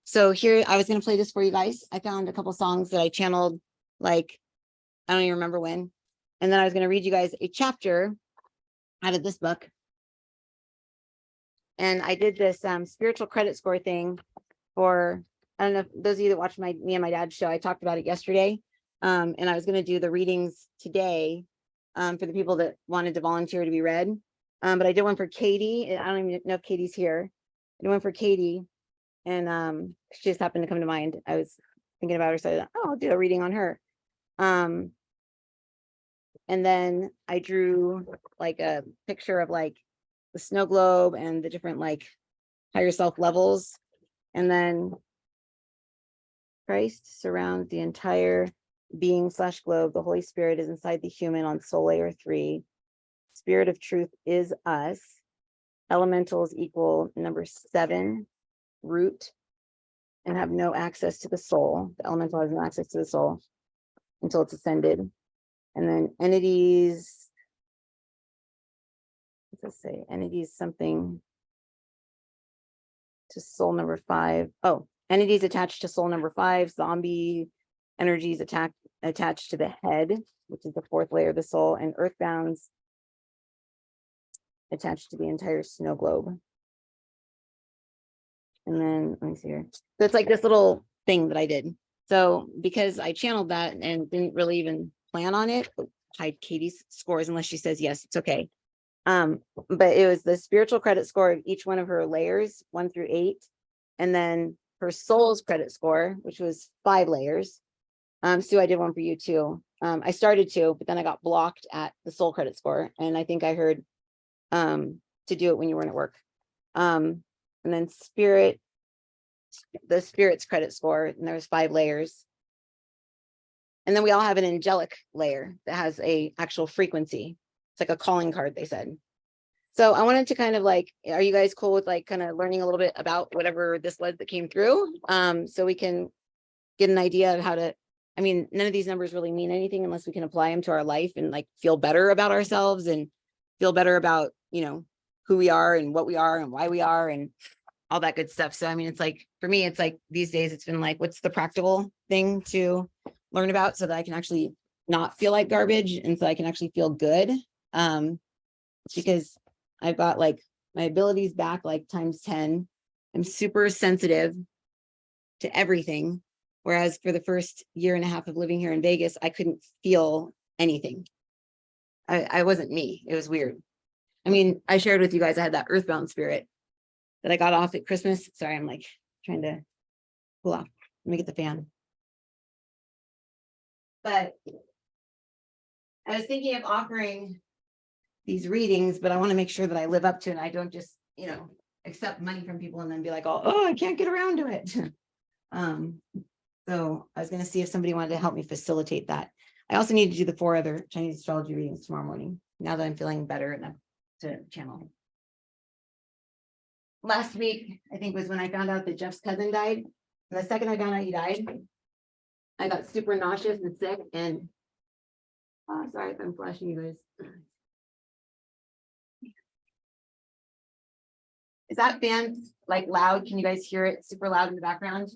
So here, I was going to play this for you guys. I found a couple songs that I channeled, like, I don't even remember when. And then I was going to read you guys a chapter out of this book. And I did this spiritual credit score thing for, I don't know, if those of you that watched me and my dad's show, I talked about it yesterday. And I was going to do the readings today for the people that wanted to volunteer to be read. But I did one for Katie. I don't even know if Katie's here. I did one for Katie. And she just happened to come to mind. I was thinking about her, so I thought, oh, I'll do a reading on her. And then I drew like a picture of like the snow globe and the different like higher self levels. And then Christ surrounds the entire being / globe. The Holy Spirit is inside the human on soul layer 3. Spirit of truth is us. Elementals equal number 7. Root, and have no access to the soul. The elemental has no access to the soul until it's ascended. And then entities, let's say entities something to soul number 5. Oh, entities attached to soul number 5. Zombie energies attached to the head, which is the 4th layer of the soul, and earthbounds attached to the entire snow globe. And then let me see here. So it's like this little thing that I did. So because I channeled that and didn't really even plan on it, hide Katie's scores unless she says yes, it's okay. But it was the spiritual credit score of each one of her layers, 1 through 8, and then her soul's credit score, which was 5 layers. Sue, I did one for you too. I started to, but then I got blocked at the soul credit score, and I think I heard to do it when you weren't at work. And then the spirit's credit score, and there was 5 layers. And then we all have an angelic layer that has a actual frequency. It's like a calling card, they said. So I wanted to kind of like, are you guys cool with like kind of learning a little bit about whatever this lead that came through? So we can get an idea of how to, I mean, none of these numbers really mean anything unless we can apply them to our life and like feel better about ourselves and feel better about, you know, who we are and what we are and why we are and all that good stuff. So, I mean, it's like, for me, it's like these days, it's been like, what's the practical thing to learn about so that I can actually not feel like garbage and so I can actually feel good. Because I've got like my abilities back like times 10. I'm super sensitive to everything. Whereas for the first year and a half of living here in Vegas, I couldn't feel anything. I wasn't me. It was weird. I mean, I shared with you guys, I had that earthbound spirit that I got off at Christmas. Sorry, I'm like trying to cool off. Let me get the fan. But I was thinking of offering these readings, but I want to make sure that I live up to it. And I don't just, you know, accept money from people and then be like, oh, I can't get around to it. So I was going to see if somebody wanted to help me facilitate that. I also need to do the 4 other Chinese astrology readings tomorrow morning, now that I'm feeling better enough to channel. Last week, I think, was when I found out that Jeff's cousin died. And the second I found out he died, I got super nauseous and sick. And sorry if I'm flashing you guys. Is that fan like loud? Can you guys hear it super loud in the background?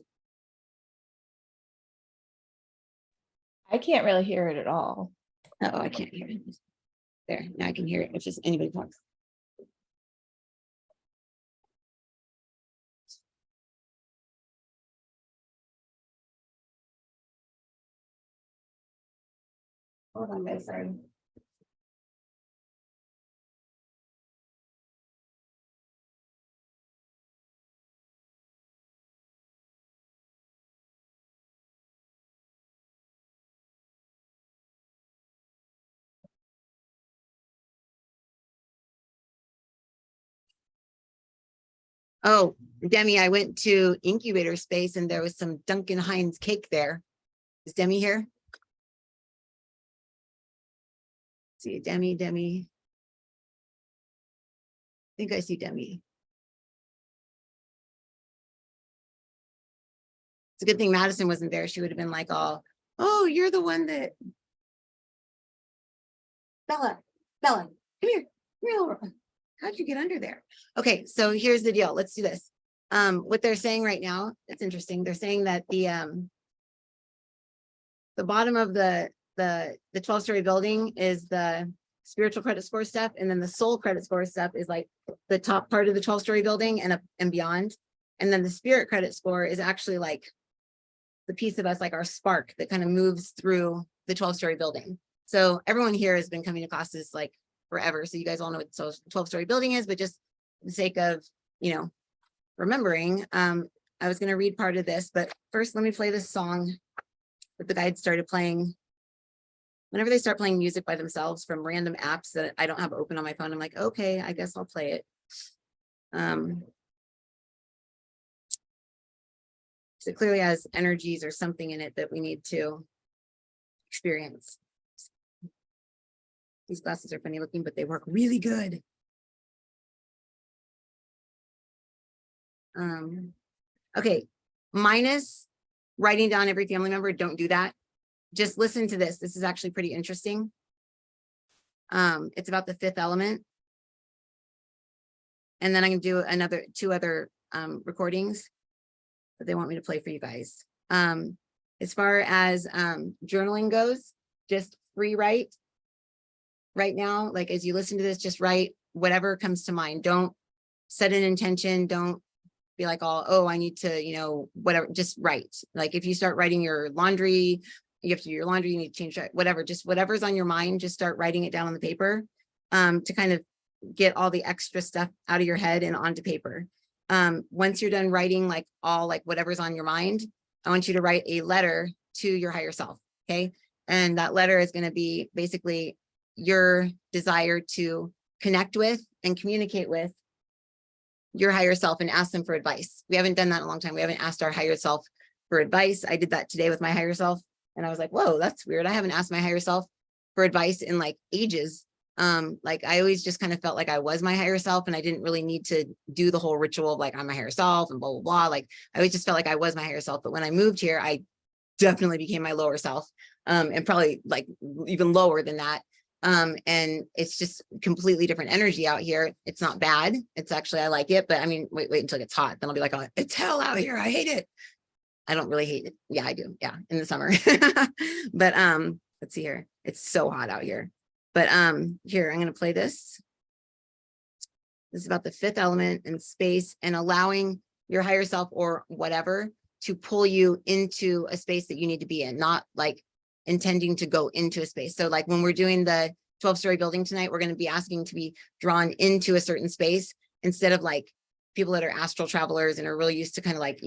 I can't really hear it at all. Oh, I can't hear it. There, now I can hear it. It's just anybody talks. Hold on, guys, sorry. Oh, Demi, I went to incubator space and there was some Duncan Hines cake there. Is Demi here? See, Demi. I think I see Demi. It's a good thing Madison wasn't there. She would have been like, oh, you're the one that. Bella, come here. How'd you get under there? Okay, so here's the deal. Let's do this. What they're saying right now, it's interesting. They're saying that the bottom of the 12-story building is the spiritual credit score stuff, and then the soul credit score stuff is like the top part of the 12-story building and beyond. And then the spirit credit score is actually like the piece of us, like our spark that kind of moves through the 12-story building. So everyone here has been coming to classes like forever. So you guys all know what the 12-story building is, but just for the sake of, you know, remembering, I was going to read part of this, but first let me play this song that the guides started playing. Whenever they start playing music by themselves from random apps that I don't have open on my phone, I'm like, okay, I guess I'll play it. So it clearly has energies or something in it that we need to experience. These glasses are funny looking, but they work really good. Okay, minus writing down every family member, don't do that. Just listen to this. This is actually pretty interesting. It's about the fifth element. And then I can do two other recordings that they want me to play for you guys. As far as journaling goes, just free write right now. Like as you listen to this, just write whatever comes to mind. Don't set an intention. Don't be like, oh, I need to, you know, whatever, just write. Like if you start writing your laundry, you have to do your laundry, you need to change that, whatever, just whatever's on your mind, just start writing it down on the paper to kind of get all the extra stuff out of your head and onto paper. Once you're done writing like whatever's on your mind, I want you to write a letter to your higher self, okay? And that letter is going to be basically your desire to connect with and communicate with your higher self and ask them for advice. We haven't done that in a long time. We haven't asked our higher self for advice. I did that today with my higher self. And I was like, whoa, that's weird. I haven't asked my higher self for advice in like ages. Like I always just kind of felt like I was my higher self and I didn't really need to do the whole ritual of like I'm my higher self and blah, blah, blah. Like I always just felt like I was my higher self. But when I moved here, I definitely became my lower self and probably like even lower than that. And it's just completely different energy out here. It's not bad. It's actually, I like it, but I mean, wait until it gets hot. Then I'll be like, oh, it's hell out here. I hate it. I don't really hate it. Yeah, I do. Yeah. In the summer. But, let's see here. It's so hot out here, but, here, I'm going to play this. This is about the fifth element and space and allowing your higher self or whatever to pull you into a space that you need to be in, not like intending to go into a space. So like when we're doing the 12-story building tonight, we're going to be asking to be drawn into a certain space instead of like people that are astral travelers and are really used to kind of like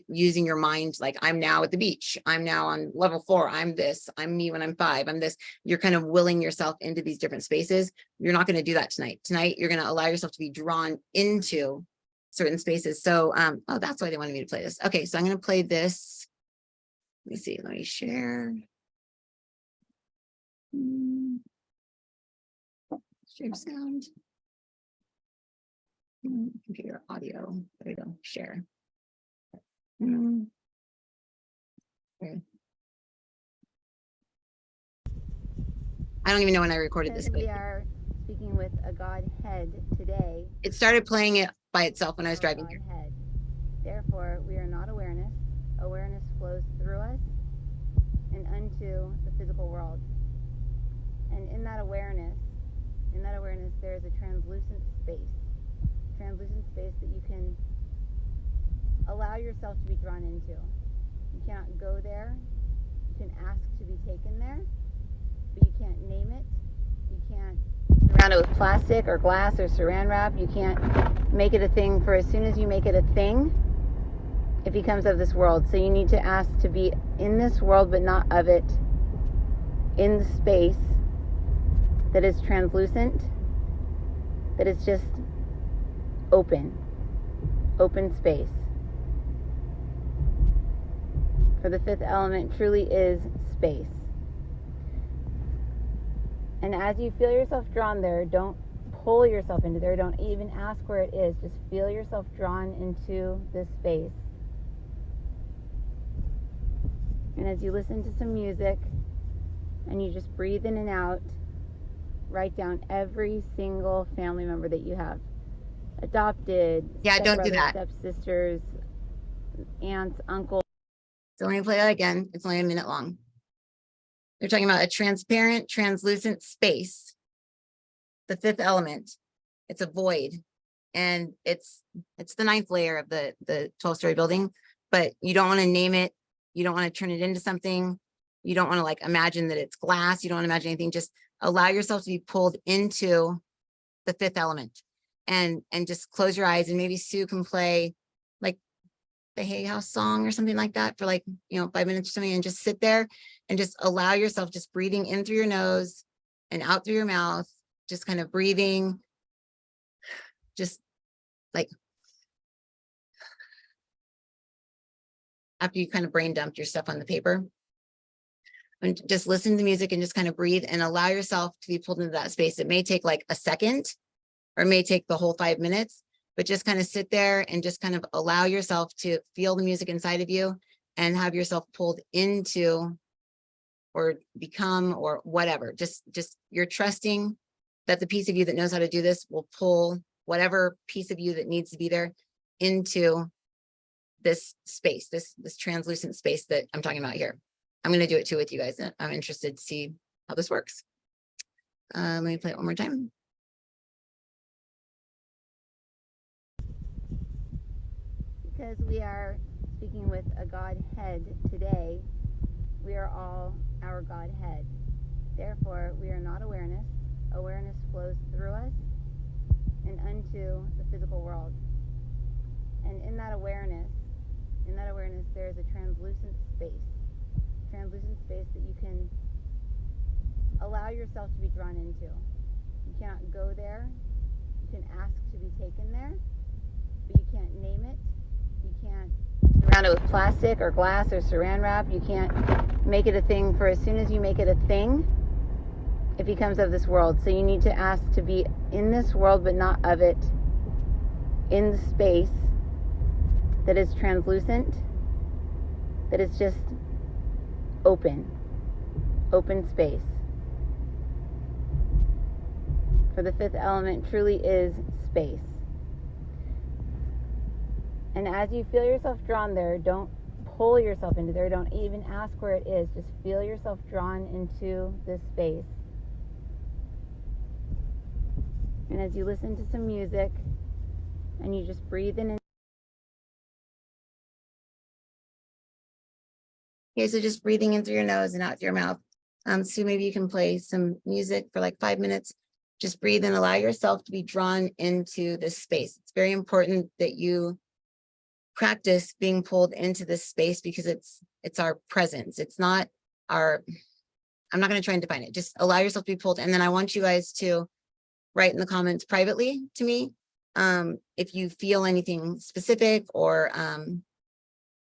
using your mind. Like I'm now at the beach. I'm now on level 4. I'm this, I'm me when I'm 5. I'm this. You're kind of willing yourself into these different spaces. You're not going to do that tonight. Tonight, you're going to allow yourself to be drawn into certain spaces. So, oh, that's why they wanted me to play this. Okay. So I'm going to play this. Let me see. Let me share. Share sound. Computer audio. There we go. Share. Okay. I don't even know when I recorded this. We are speaking with a Godhead today. It started playing it by itself when I was driving here. Godhead. Therefore, we are not awareness. Awareness flows through us and unto the physical world. And in that awareness, there is a translucent space that you can allow yourself to be drawn into. You cannot go there. You can ask to be taken there, but you can't name it. You can't surround it with plastic or glass or saran wrap. You can't make it a thing, for as soon as you make it a thing, it becomes of this world. So you need to ask to be in this world, but not of it, in the space that is translucent, that is just open space. For the fifth element truly is space. And as you feel yourself drawn there, don't pull yourself into there. Don't even ask where it is. Just feel yourself drawn into this space. And as you listen to some music and you just breathe in and out, write down every single family member that you have. adopted, Yeah, don't do that. stepsisters, aunts, uncles. So let me play that again. It's only a minute long. They're talking about a transparent, translucent space. The fifth element. It's a void. And it's the ninth layer of the 12-story building, but you don't want to name it. You don't want to turn it into something. You don't want to like imagine that it's glass. You don't want to imagine anything. Just allow yourself to be pulled into the fifth element and just close your eyes, and maybe Sue can play like the Hay House song or something like that for like, 5 minutes or something, and just sit there and just allow yourself just breathing in through your nose and out through your mouth, just kind of breathing, just like after you kind of brain dumped your stuff on the paper. And just listen to the music and just kind of breathe and allow yourself to be pulled into that space. It may take like a second or it may take the whole 5 minutes, but just kind of sit there and just kind of allow yourself to feel the music inside of you and have yourself pulled into or become or whatever. Just you're trusting that the piece of you that knows how to do this will pull whatever piece of you that needs to be there into this space, this translucent space that I'm talking about here. I'm going to do it too with you guys. I'm interested to see how this works. Let me play it one more time. Because we are speaking with a Godhead today, we are all our Godhead. Therefore, we are not awareness. Awareness flows through us and unto the physical world. And in that awareness, there is a translucent space that you can allow yourself to be drawn into. You cannot go there. You can ask to be taken there, but you can't name it. You can't surround it with plastic or glass or saran wrap. You can't make it a thing, for as soon as you make it a thing, it becomes of this world. So you need to ask to be in this world, but not of it, in the space that is translucent, that is just open space. For the fifth element truly is space. And as you feel yourself drawn there, don't pull yourself into there. Don't even ask where it is. Just feel yourself drawn into this space. And as you listen to some music and you just breathe in and Okay, so just breathing in through your nose and out through your mouth. So maybe you can play some music for like 5 minutes. Just breathe and allow yourself to be drawn into this space. It's very important that you practice being pulled into this space because it's our presence. It's not our, I'm not going to try and define it. Just allow yourself to be pulled. And then I want you guys to write in the comments privately to me if you feel anything specific or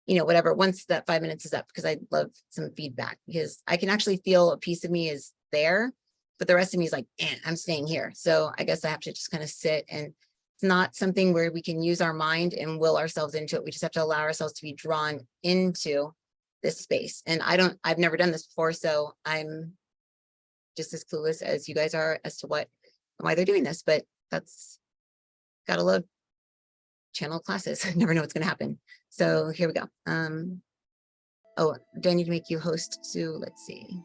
whatever, once that 5 minutes is up, because I'd love some feedback, because I can actually feel a piece of me is there, but the rest of me is like, I'm staying here. So I guess I have to just kind of sit, and it's not something where we can use our mind and will ourselves into it. We just have to allow ourselves to be drawn into this space. And I've never done this before, so I'm just as clueless as you guys are as to why they're doing this, but that's gotta love channel classes. I never know what's going to happen. So here we go. Oh, do I need to make you host, Sue? Let's see.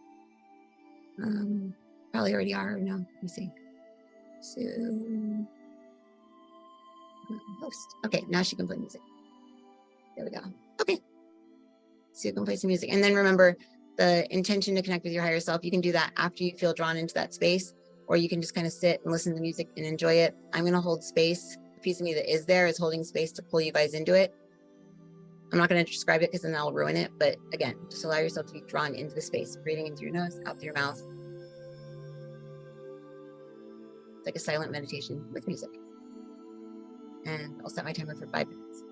Probably already are. Or no, let me see. Sue, host. Okay, now she can play music. There we go. Okay. Sue can play some music. And then remember the intention to connect with your higher self. You can do that after you feel drawn into that space, or you can just kind of sit and listen to the music and enjoy it. I'm going to hold space. The piece of me that is there is holding space to pull you guys into it. I'm not going to describe it because then I'll ruin it. But again, just allow yourself to be drawn into the space, breathing in through your nose, out through your mouth. It's like a silent meditation with music. And I'll set my timer for 5 minutes.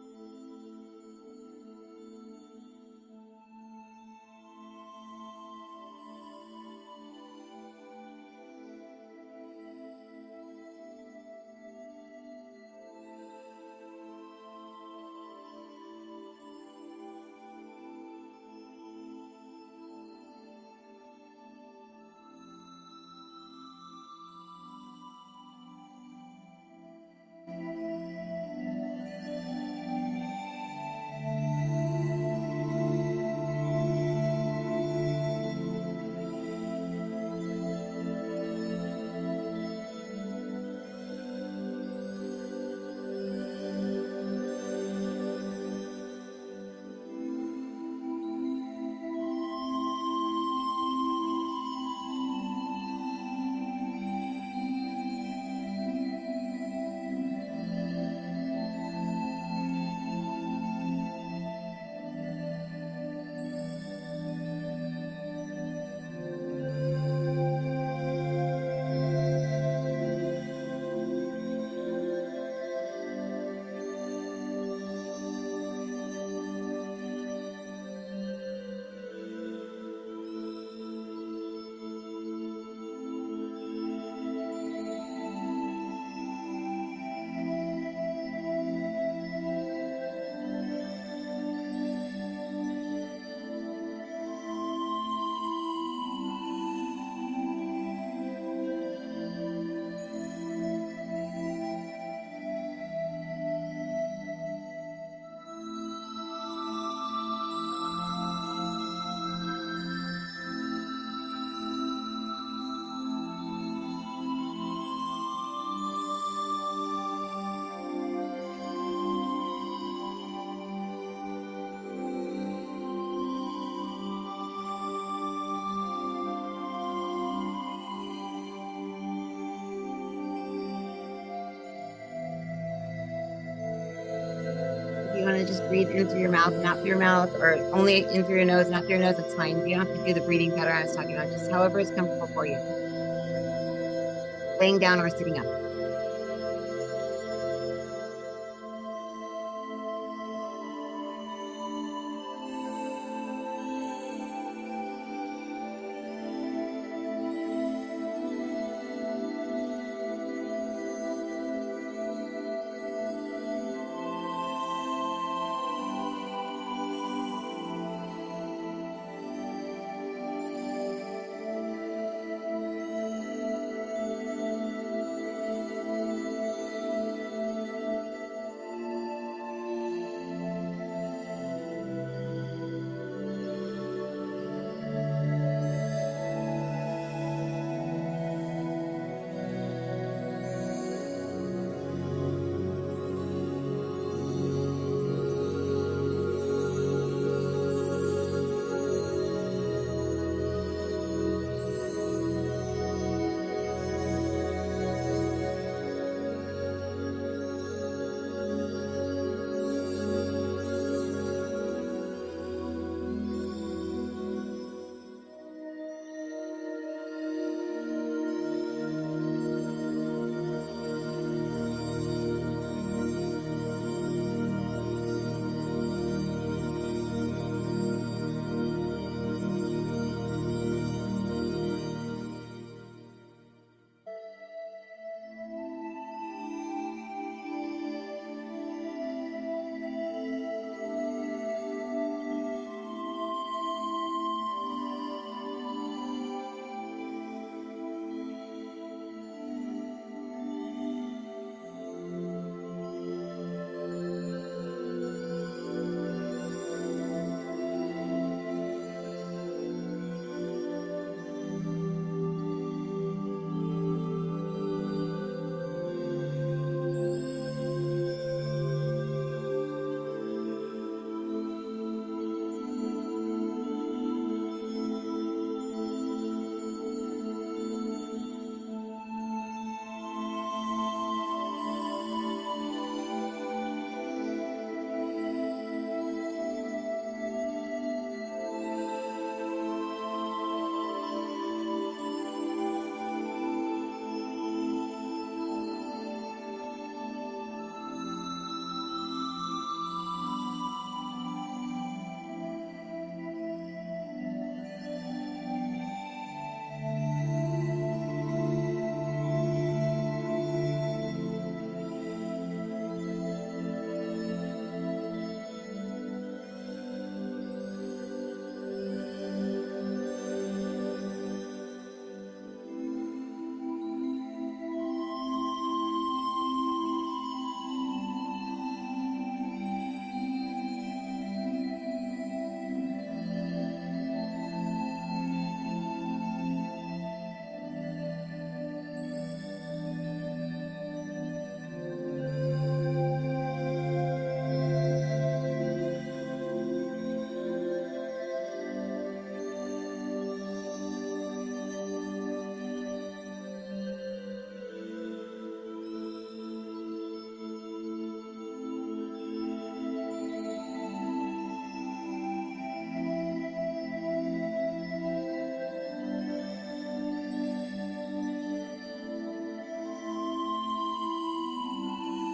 to just breathe in through your mouth, not through your mouth, or only in through your nose, not through your nose, that's fine. You don't have to do the breathing pattern I was talking about, just however is comfortable for you. Laying down or sitting up.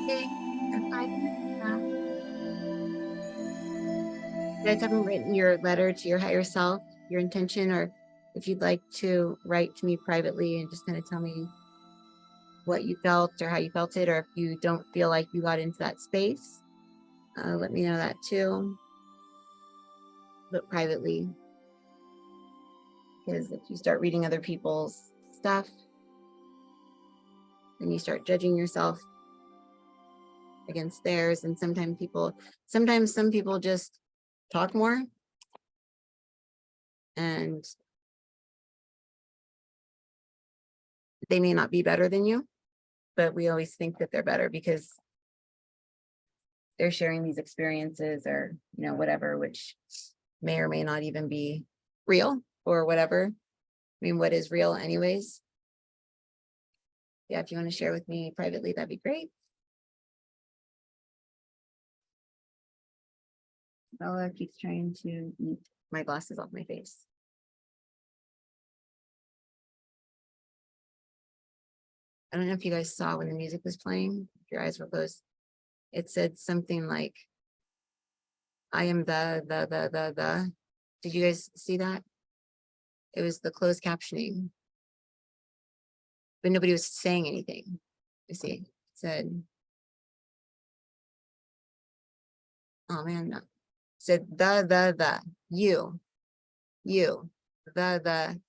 Okay, and 5 minutes now. You guys haven't written your letter to your higher self, your intention, or if you'd like to write to me privately and just kind of tell me what you felt or how you felt it, or if you don't feel like you got into that space, let me know that too. But privately, because if you start reading other people's stuff, then you start judging yourself against theirs. And sometimes some people just talk more and they may not be better than you, but we always think that they're better because they're sharing these experiences or, you know, whatever, which may or may not even be real or whatever. I mean, what is real anyways? Yeah, if you want to share with me privately, that'd be great. Bella keeps trying to eat my glasses off my face. I don't know if you guys saw when the music was playing, if your eyes were closed. It said something like, I am the. Did you guys see that? It was the closed captioning. But nobody was saying anything. You see, it said, oh man, no. It said the, you, the,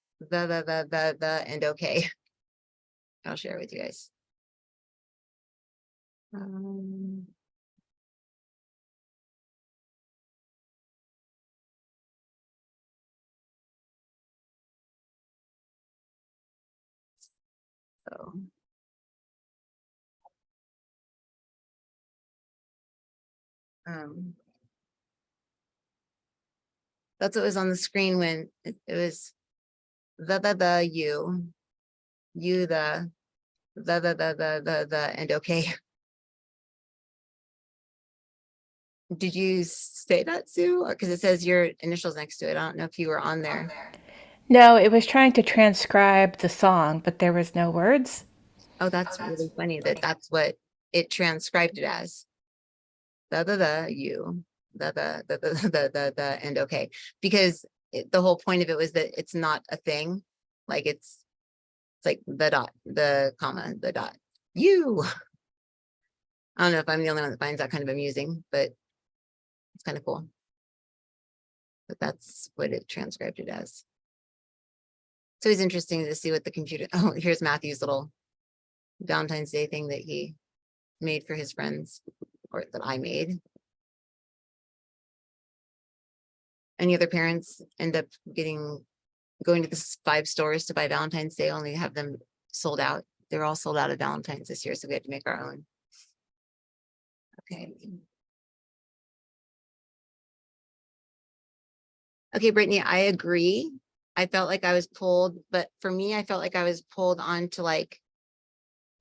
and okay. I'll share it with you guys. So. That's what was on the screen when it was the you the and okay. Did you say that, Sue? Because it says your initials next to it. I don't know if you were on there. No, it was trying to transcribe the song, but there was no words. Oh, that's really funny that that's what it transcribed it as. The you the and okay, because the whole point of it was that it's not a thing, like it's like the dot, the comma, the dot, you. I don't know if I'm the only one that finds that kind of amusing, but it's kind of cool. But that's what it transcribed it as. So it's interesting to see what the computer, oh, here's Matthew's little Valentine's Day thing that he made for his friends, or that I made. Any other parents end up going to the 5 stores to buy Valentine's Day, only have them sold out? They're all sold out of Valentine's this year, so we had to make our own. Okay. Okay, Brittany, I agree. I felt like I was pulled, but for me, I felt like I was pulled onto like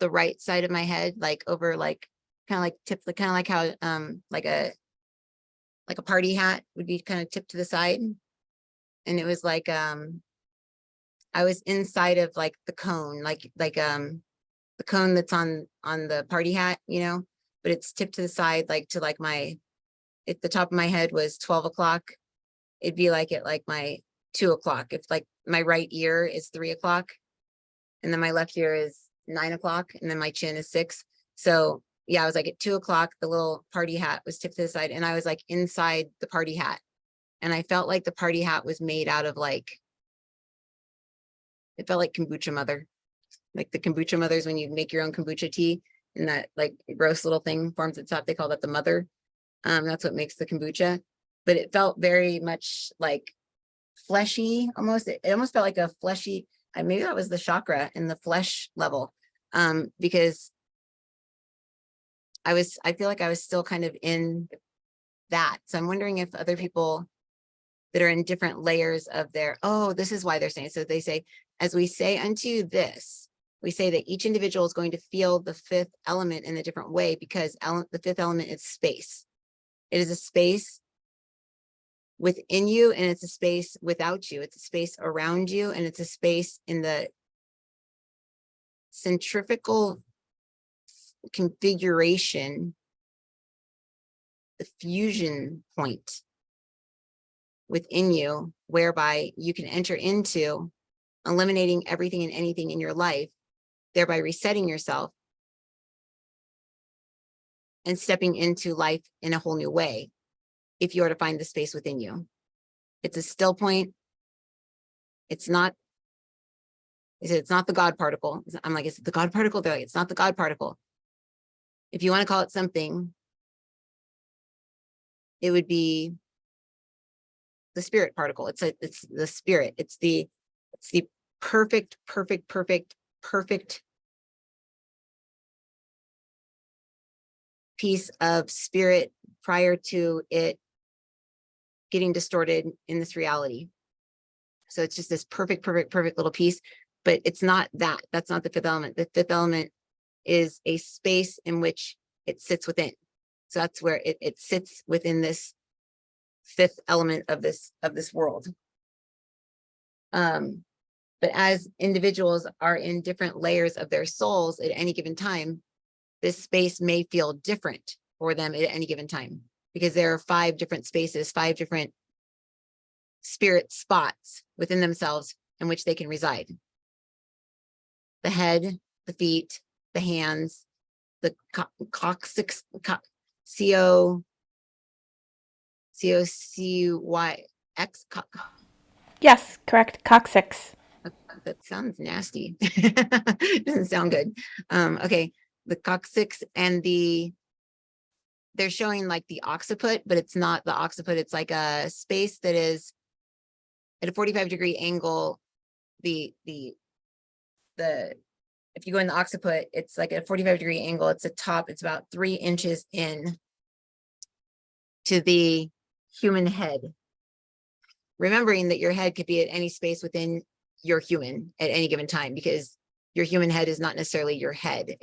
the right side of my head, like over, like kind of like tip, kind of like how like a party hat would be kind of tipped to the side. And it was like I was inside of like the cone, like the cone that's on the party hat, you know, but it's tipped to the side, like to like my, at the top of my head was 12 o'clock. It'd be like at like my 2 o'clock. If like my right ear is 3 o'clock, and then my left ear is 9 o'clock, and then my chin is 6. So yeah, I was like at 2 o'clock, the little party hat was tipped to the side, and I was like inside the party hat. And I felt like the party hat was made out of like, it felt like kombucha mother, like the kombucha mothers when you make your own kombucha tea, and that like gross little thing forms at the top. They call that the mother. That's what makes the kombucha. But it felt very much like fleshy, almost. It almost felt like a fleshy, maybe that was the chakra in the flesh level, because I feel like I was still kind of in that. So I'm wondering if other people that are in different layers of their, oh, this is why they're saying, so they say, as we say unto this, we say that each individual is going to feel the 5th element in a different way, because the 5th element is space. It is a space within you, and it's a space without you. It's a space around you, and it's a space in the centrifugal configuration, the fusion point within you, whereby you can enter into eliminating everything and anything in your life, thereby resetting yourself and stepping into life in a whole new way, if you are to find the space within you. It's a still point. It's not, it's not the God particle. I'm like, is it the God particle? They're like, it's not the God particle. If you want to call it something, it would be the spirit particle. It's the spirit. It's the perfect piece of spirit prior to it getting distorted in this reality. So it's just this perfect little piece, but it's not that. That's not the 5th element. The 5th element is a space in which it sits within. So that's where it sits within this fifth element of this world. But as individuals are in different layers of their souls at any given time, this space may feel different for them at any given time, because there are 5 different spaces, 5 different spirit spots within themselves in which they can reside. The head, the feet, the hands, the coccyx, C-O-C-Y-X. Yes, correct. Coccyx. That sounds nasty. Doesn't sound good. Okay, the coccyx and they're showing like the occiput, but it's not the occiput. It's like a space that is at a 45-degree angle. If you go in the occiput, it's like a 45-degree angle. It's a top. It's about 3 inches in to the human head. Remembering that your head could be at any space within your human at any given time, because your human head is not necessarily your head.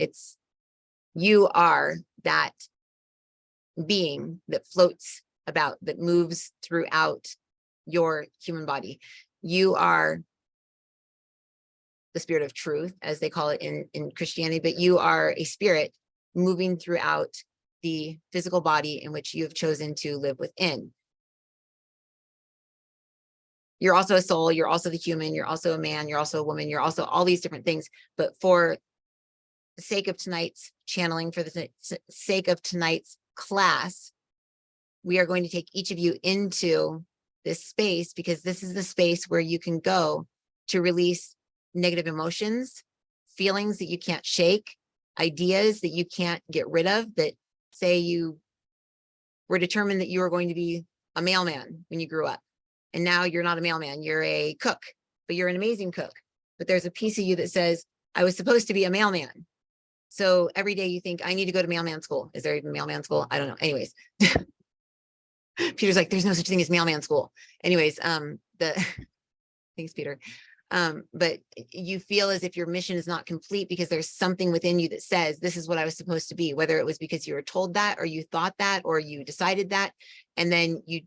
You are that being that floats about, that moves throughout your human body. You are the spirit of truth, as they call it in Christianity, but you are a spirit moving throughout the physical body in which you have chosen to live within. You're also a soul, you're also the human, you're also a man, you're also a woman, you're also all these different things. But for the sake of tonight's channeling, for the sake of tonight's class, we are going to take each of you into this space, because this is the space where you can go to release negative emotions, feelings that you can't shake, ideas that you can't get rid of, that say you were determined that you were going to be a mailman when you grew up. And now you're not a mailman, you're a cook, but you're an amazing cook. But there's a piece of you that says, I was supposed to be a mailman. So every day you think, I need to go to mailman school. Is there even mailman school? I don't know. Anyways, Peter's like, there's no such thing as mailman school. Anyways, thanks, Peter. But you feel as if your mission is not complete because there's something within you that says, this is what I was supposed to be, whether it was because you were told that, or you thought that, or you decided that, and then you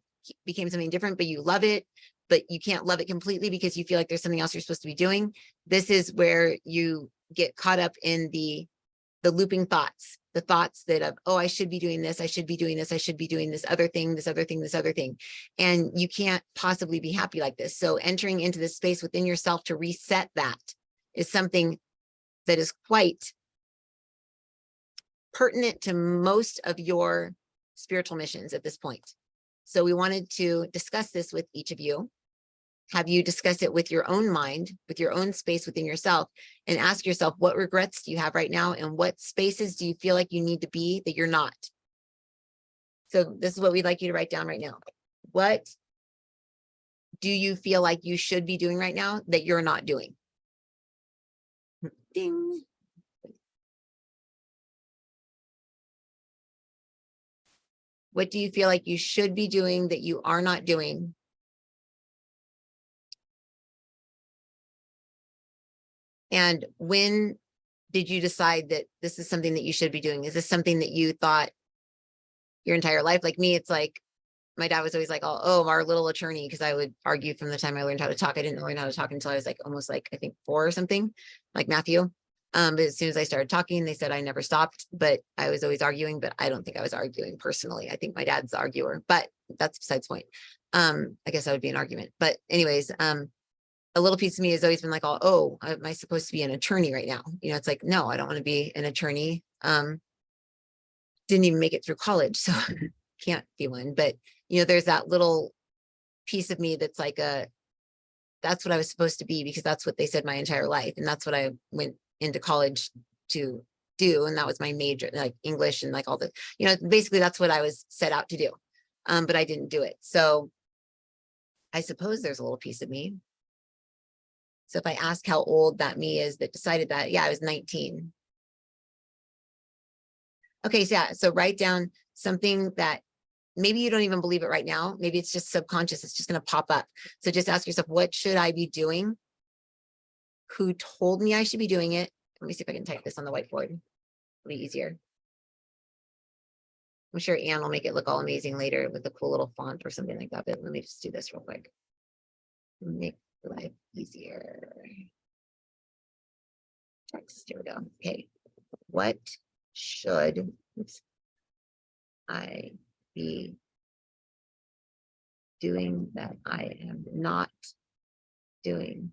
became something different, but you love it, but you can't love it completely because you feel like there's something else you're supposed to be doing. This is where you get caught up in the looping thoughts, the thoughts that of, oh, I should be doing this, I should be doing this, I should be doing this other thing, this other thing, this other thing. And you can't possibly be happy like this. So entering into this space within yourself to reset that is something that is quite pertinent to most of your spiritual missions at this point. So we wanted to discuss this with each of you, have you discuss it with your own mind, with your own space within yourself, and ask yourself, what regrets do you have right now? And what spaces do you feel like you need to be that you're not? So this is what we'd like you to write down right now. What do you feel like you should be doing right now that you're not doing? Ding. What do you feel like you should be doing that you are not doing? And when did you decide that this is something that you should be doing? Is this something that you thought your entire life? Like me, it's like, my dad was always like, oh, our little attorney, because I would argue from the time I learned how to talk. I didn't learn how to talk until I was like almost like, I think 4 or something, like Matthew. But as soon as I started talking, they said I never stopped, but I was always arguing, but I don't think I was arguing personally. I think my dad's the arguer, but that's besides the point. I guess that would be an argument. But anyways, a little piece of me has always been like, oh, am I supposed to be an attorney right now? You know, it's like, no, I don't want to be an attorney. Didn't even make it through college, so can't be one. But, you know, there's that little piece of me that's like that's what I was supposed to be, because that's what they said my entire life. And that's what I went into college to do. And that was my major, like English and like all the, you know, basically that's what I was set out to do. But I didn't do it. So I suppose there's a little piece of me. So if I ask how old that me is that decided that, yeah, I was 19. Okay, so yeah, so write down something that maybe you don't even believe it right now. Maybe it's just subconscious. It's just going to pop up. So just ask yourself, what should I be doing? Who told me I should be doing it? Let me see if I can type this on the whiteboard. It'll be easier. I'm sure Anne will make it look all amazing later with a cool little font or something like that, but let me just do this real quick. Make life easier. Text, here we go. Okay. What should I be doing that I am not doing?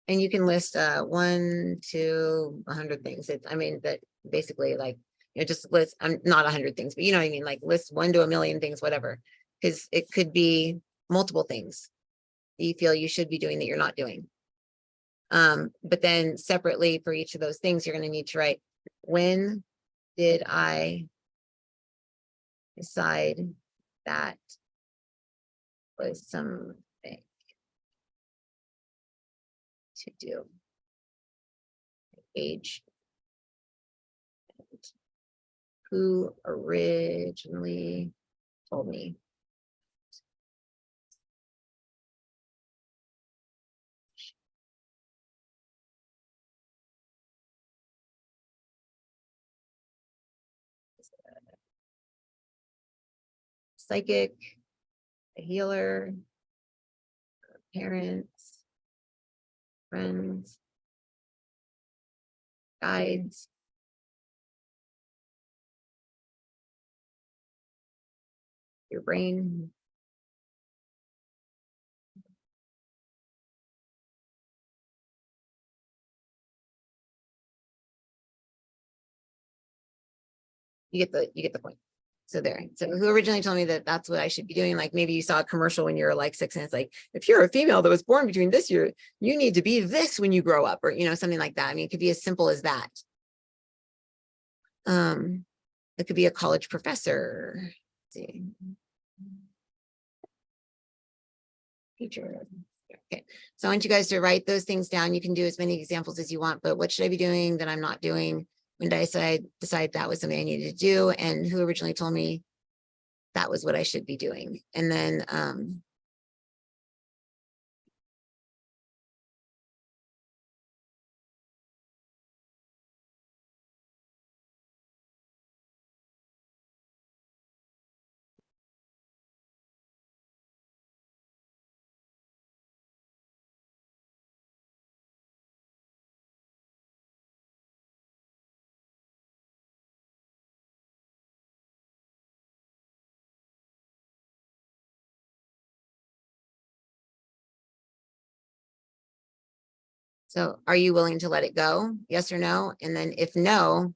And you can list 1 to 100 things. I mean, that basically like, just list, I'm not 100 things, but you know what I mean? Like list 1 to 1,000,000 things, whatever. Because it could be multiple things that you feel you should be doing that you're not doing. But then separately for each of those things, you're going to need to write, when did I decide that was something to do? Age. Who originally told me? Psychic, a healer, parents, friends, guides, your brain. You get the point. So there. So who originally told me that that's what I should be doing? Like maybe you saw a commercial when you were like 6 and it's like, if you're a female that was born between this year, you need to be this when you grow up, or something like that. I mean, it could be as simple as that. It could be a college professor. Let's see. Teacher. Okay, so I want you guys to write those things down. You can do as many examples as you want, but what should I be doing that I'm not doing? When did I decide that was something I needed to do? And who originally told me that was what I should be doing? And then so are you willing to let it go? Yes or no? And then if no,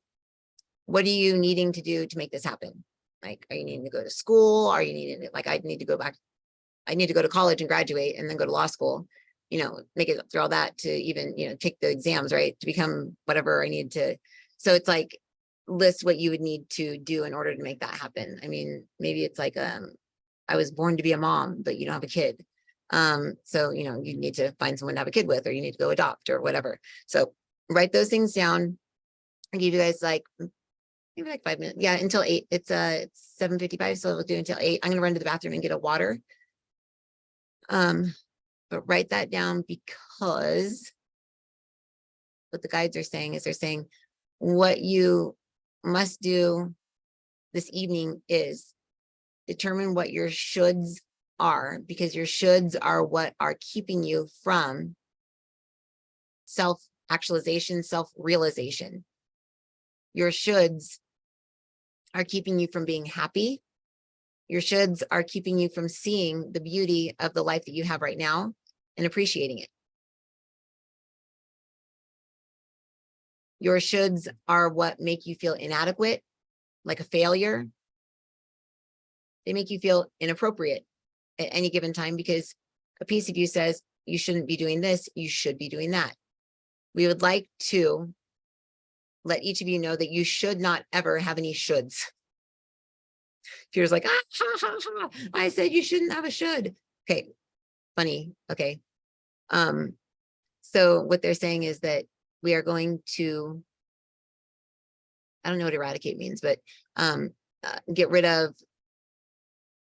what are you needing to do to make this happen? Like, are you needing to go to school? Are you needing to, like, I need to go back. I need to go to college and graduate and then go to law school, make it through all that to even, take the exams, right? To become whatever I need to. So it's like, list what you would need to do in order to make that happen. I mean, maybe it's like, I was born to be a mom, but you don't have a kid. So, you need to find someone to have a kid with, or you need to go adopt or whatever. So write those things down. I give you guys like, maybe like 5 minutes. Yeah, until 8. It's 7:55. So we'll do until 8. I'm going to run to the bathroom and get a water. But write that down, because what the guides are saying is they're saying what you must do this evening is determine what your shoulds are, because your shoulds are what are keeping you from self-actualization, self-realization. Your shoulds are keeping you from being happy. Your shoulds are keeping you from seeing the beauty of the life that you have right now and appreciating it. Your shoulds are what make you feel inadequate, like a failure. They make you feel inappropriate at any given time, because a piece of you says you shouldn't be doing this, you should be doing that. We would like to let each of you know that you should not ever have any shoulds. If you're like, I said you shouldn't have a should. Okay, funny. Okay. So what they're saying is that we are going to, I don't know what eradicate means, but get rid of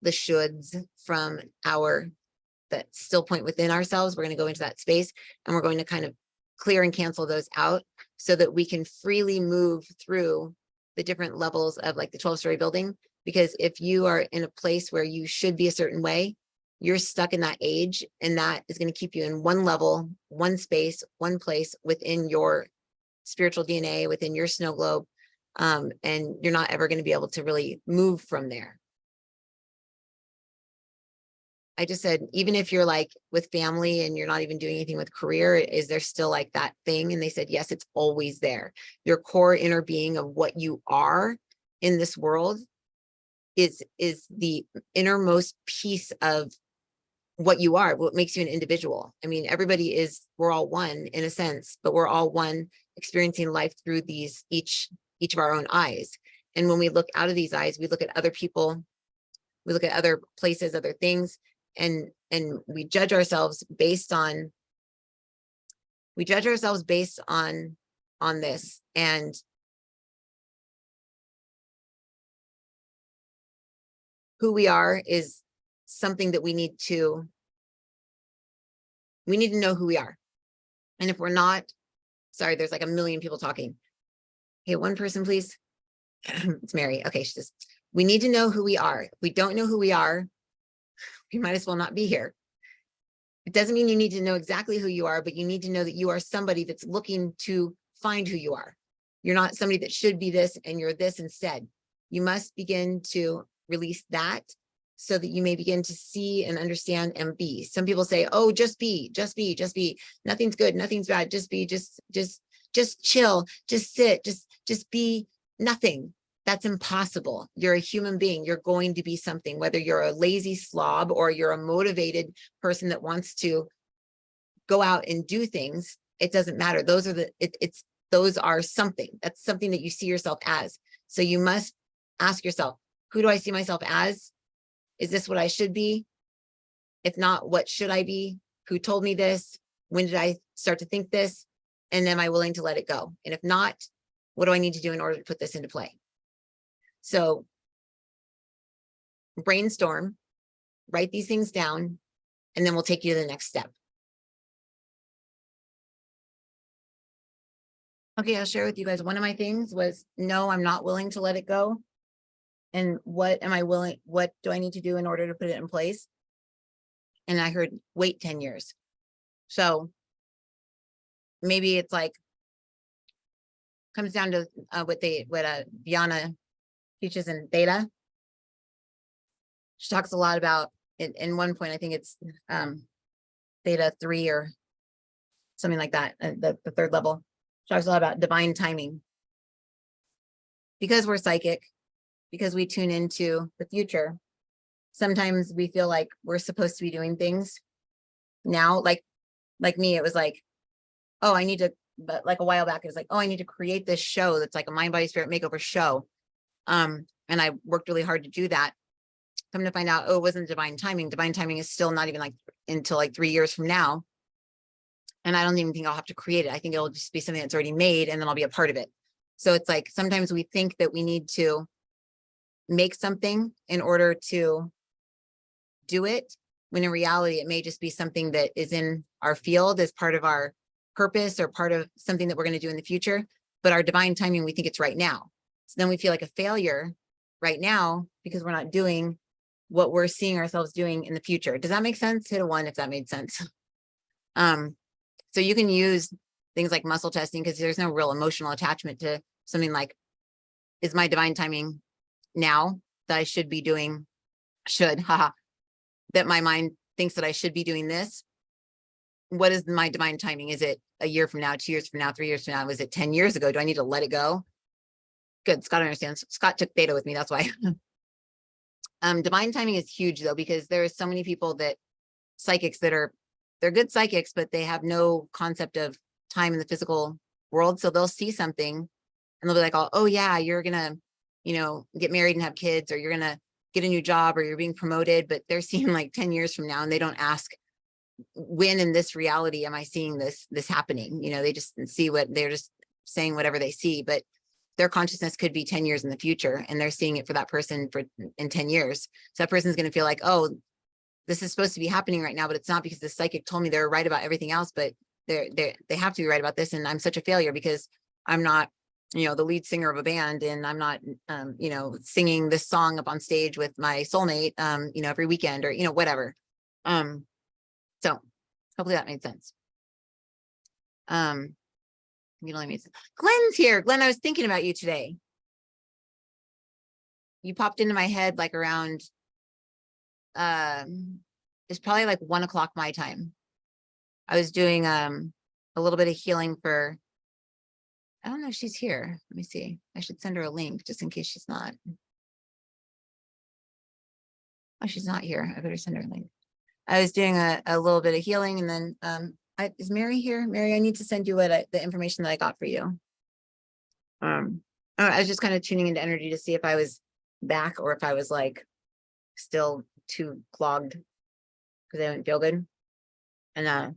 the shoulds from that still point within ourselves. We're going to go into that space and we're going to kind of clear and cancel those out so that we can freely move through the different levels of like the 12-story building. Because if you are in a place where you should be a certain way, you're stuck in that age, and that is going to keep you in one level, one space, one place within your spiritual DNA, within your snow globe. And you're not ever going to be able to really move from there. I just said, even if you're like with family and you're not even doing anything with career, is there still like that thing? And they said, yes, it's always there. Your core inner being of what you are in this world is the innermost piece of what you are, what makes you an individual. I mean, we're all one in a sense, but we're all one experiencing life through these, each of our own eyes. And when we look out of these eyes, we look at other people, we look at other places, other things, and we judge ourselves based on this. And who we are is something that we need to know who we are. And if we're not, sorry, there's like a million people talking. Hey, one person, please. It's Mary. Okay, we need to know who we are. If we don't know who we are, we might as well not be here. It doesn't mean you need to know exactly who you are, but you need to know that you are somebody that's looking to find who you are. You're not somebody that should be this and you're this instead. You must begin to release that so that you may begin to see and understand and be. Some people say, oh, just be. Nothing's good, nothing's bad. Just be, just chill, just sit, just be nothing. That's impossible. You're a human being. You're going to be something, whether you're a lazy slob or you're a motivated person that wants to go out and do things. It doesn't matter. Those are something. That's something that you see yourself as. So you must ask yourself, who do I see myself as? Is this what I should be? If not, what should I be? Who told me this? When did I start to think this? And am I willing to let it go? And if not, what do I need to do in order to put this into play? So brainstorm, write these things down, and then we'll take you to the next step. Okay, I'll share with you guys. One of my things was, no, I'm not willing to let it go. And what do I need to do in order to put it in place? And I heard, wait 10 years. So maybe it's like, comes down to what Viana teaches in Theta. She talks a lot about it. In one point, I think it's Theta 3 or something like that, the third level. She talks a lot about divine timing. Because we're psychic, because we tune into the future, sometimes we feel like we're supposed to be doing things now. Like me, it was like, oh, I need to, but like a while back, it was like, oh, I need to create this show that's like a mind, body, spirit makeover show. And I worked really hard to do that. Come to find out, oh, it wasn't divine timing. Divine timing is still not even like until like 3 years from now. And I don't even think I'll have to create it. I think it'll just be something that's already made, and then I'll be a part of it. So it's like, sometimes we think that we need to make something in order to do it, when in reality, it may just be something that is in our field as part of our purpose or part of something that we're going to do in the future. But our divine timing, we think it's right now. So then we feel like a failure right now because we're not doing what we're seeing ourselves doing in the future. Does that make sense? Hit a 1 if that made sense. So you can use things like muscle testing, because there's no real emotional attachment to something like, is my divine timing now that I should be doing, that my mind thinks that I should be doing this? What is my divine timing? Is it a year from now, 2 years from now, 3 years from now? Was it 10 years ago? Do I need to let it go? Good. Scott understands. Scott took Theta with me. That's why. Divine timing is huge though, because there are so many people that psychics that they're good psychics, but they have no concept of time in the physical world. So they'll see something and they'll be like, oh yeah, you're going to, get married and have kids, or you're going to get a new job, or you're being promoted, but they're seeing like 10 years from now, and they don't ask, when in this reality am I seeing this happening? They just see they're just saying whatever they see, but their consciousness could be 10 years in the future, and they're seeing it for that person in 10 years. So that person's going to feel like, oh, this is supposed to be happening right now, but it's not, because the psychic told me they're right about everything else, but they have to be right about this. And I'm such a failure because I'm not, the lead singer of a band, and I'm not, singing this song up on stage with my soulmate, every weekend, or, whatever. So hopefully that made sense. Glenn's here. Glenn, I was thinking about you today. You popped into my head like around, it's probably like 1 o'clock my time. I was doing a little bit of healing for, I don't know if she's here. Let me see. I should send her a link just in case she's not. Oh, she's not here. I better send her a link. I was doing a little bit of healing, and then is Mary here? Mary, I need to send you the information that I got for you. I was just kind of tuning into energy to see if I was back or if I was like still too clogged because I didn't feel good. And I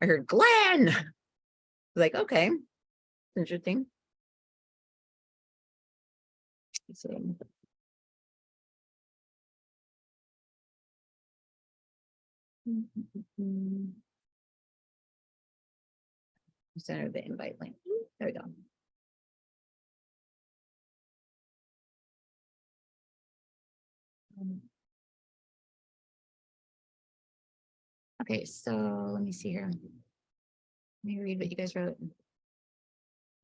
heard Glenn. Like, okay, interesting. Let's see. Send her the invite link. There we go. Okay, so let me see here. Let me read what you guys wrote.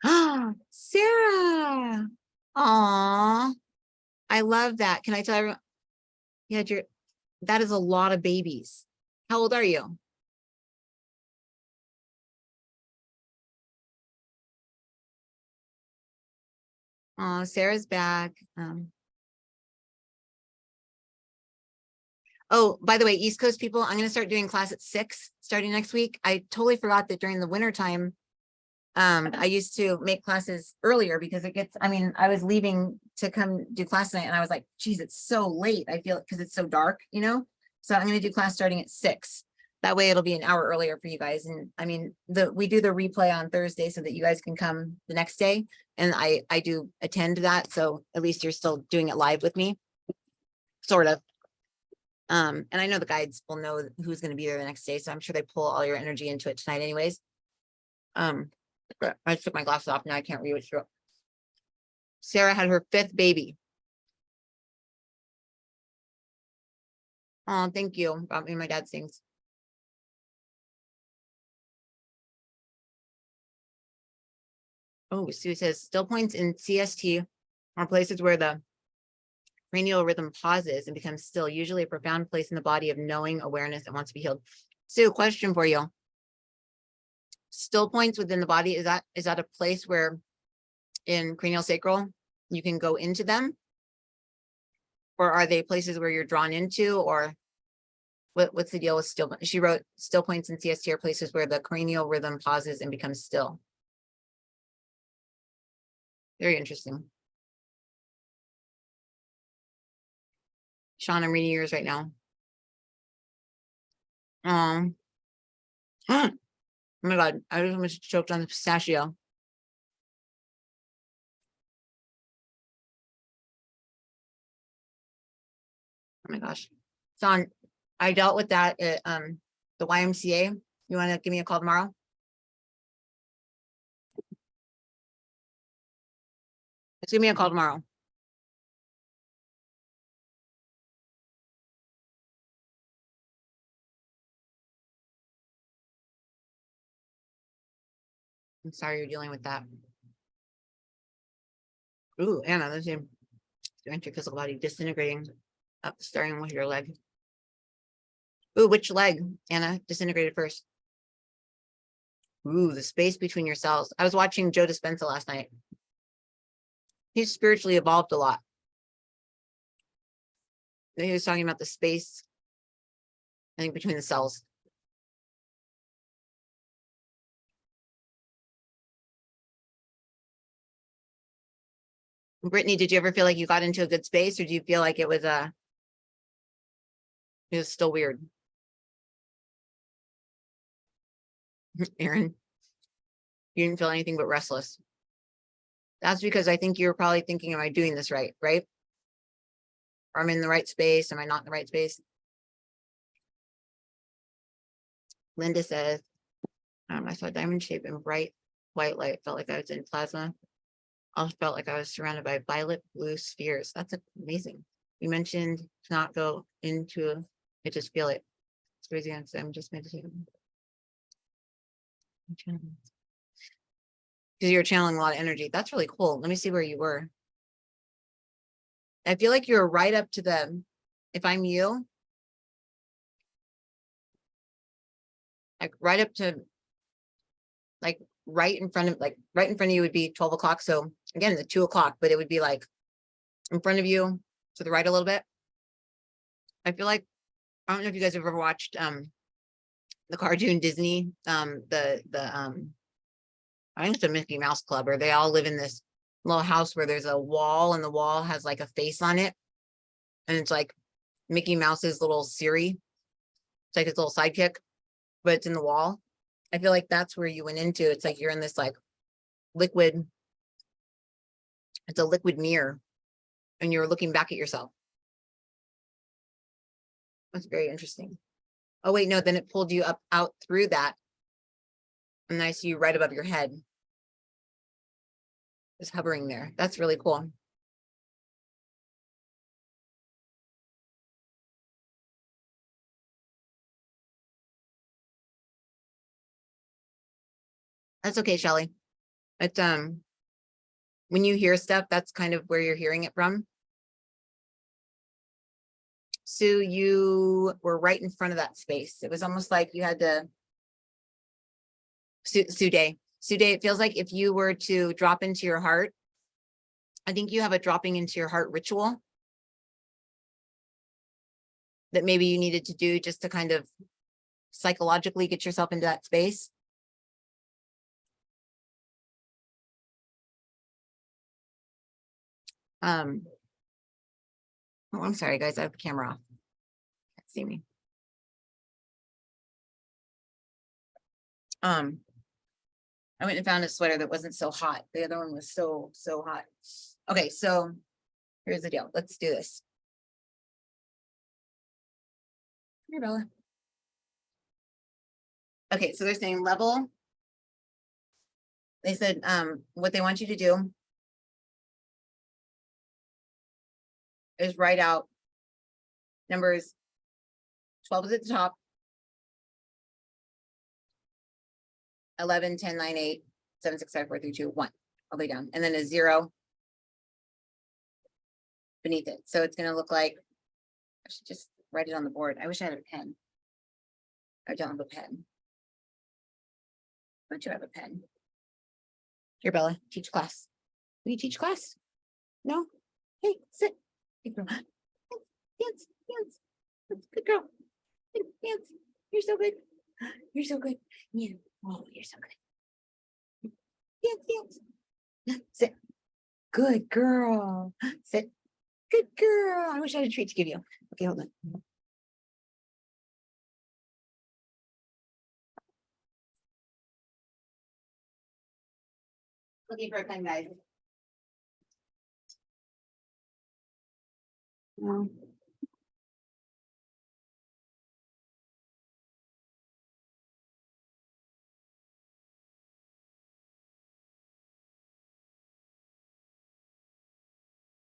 Ah, Sarah. Aw, I love that. Can I tell everyone? Yeah, that is a lot of babies. How old are you? Oh, Sarah's back. Oh, by the way, East Coast people, I'm going to start doing class at 6 starting next week. I totally forgot that during the winter time, I used to make classes earlier because I was leaving to come do class tonight, and I was like, geez, it's so late. I feel it because it's so dark, so I'm going to do class starting at 6. That way it'll be an hour earlier for you guys. And we do the replay on Thursday so that you guys can come the next day. And I do attend that. So at least you're still doing it live with me, sort of. And I know the guides will know who's going to be there the next day. So I'm sure they pull all your energy into it tonight anyways. But I took my glasses off. Now I can't read what she wrote. Sarah had her 5th baby. Oh, thank you. Brought me my dad's things. Oh, Sue says still points in CST are places where the cranial rhythm pauses and becomes still, usually a profound place in the body of knowing, awareness, and wants to be healed. Sue, question for you. Still points within the body, is that a place where in cranial sacral you can go into them? Or are they places where you're drawn into, or what's the deal with still? She wrote still points in CST are places where the cranial rhythm pauses and becomes still. Very interesting. Sean, I'm reading yours right now. Oh my God, I just almost choked on the pistachio. Oh my gosh. Sean, I dealt with that at the YMCA. You want to give me a call tomorrow? Just give me a call tomorrow. I'm sorry you're dealing with that. Ooh, Anna, let's see. Your physical body disintegrating up, starting with your leg. Ooh, which leg, Anna? Disintegrated first. Ooh, the space between your cells. I was watching Joe Dispenza last night. He's spiritually evolved a lot. He was talking about the space, I think, between the cells. Brittany, did you ever feel like you got into a good space, or do you feel like it was still weird? Aaron, you didn't feel anything but restless. That's because I think you're probably thinking, am I doing this right? Right? Or I'm in the right space? Am I not in the right space? Linda says, I saw a diamond shape and bright white light. Felt like I was in plasma. Also felt like I was surrounded by violet blue spheres. That's amazing. You mentioned to not go into it, just feel it. It's crazy. I'm just meditating. Because you're channeling a lot of energy. That's really cool. Let me see where you were. I feel like you're right up to the, if I'm you, like right up to, like right in front of you would be 12 o'clock. So again, the 2 o'clock, but it would be like in front of you to the right a little bit. I feel like, I don't know if you guys have ever watched the cartoon Disney, I think it's a Mickey Mouse Club, or they all live in this little house where there's a wall and the wall has like a face on it. And it's like Mickey Mouse's little Siri. It's like his little sidekick, but it's in the wall. I feel like that's where you went into. It's like you're in this like liquid, it's a liquid mirror, and you're looking back at yourself. That's very interesting. Oh wait, no, then it pulled you up out through that. And I see you right above your head. Just hovering there. That's really cool. That's okay, Shelly. It's when you hear stuff, that's kind of where you're hearing it from. Sue, you were right in front of that space. It was almost like you had to, Sue Day, it feels like if you were to drop into your heart, I think you have a dropping into your heart ritual that maybe you needed to do just to kind of psychologically get yourself into that space. Oh, I'm sorry, guys. I have the camera off. Can't see me. I went and found a sweater that wasn't so hot. The other one was so hot. Okay, so here's the deal. Let's do this. Here, Bella. Okay, so they're saying level. They said what they want you to do is write out numbers 12 is at the top, 11, 10, 9, 8, 7, 6, 5, 4, 3, 2, 1, all the way down, and then a 0 beneath it. So it's going to look like, I should just write it on the board. I wish I had a pen. I don't have a pen. Don't you have a pen? Here, Bella, teach class. Will you teach class? No? Hey, sit. Good girl. Dance, dance. Good girl. Dance. You're so good. You're so good. Yeah. Oh, you're so good. Dance, dance. Sit. Good girl. Sit. Good girl. I wish I had a treat to give you. Okay, hold on. Looking for a pen, guys. No.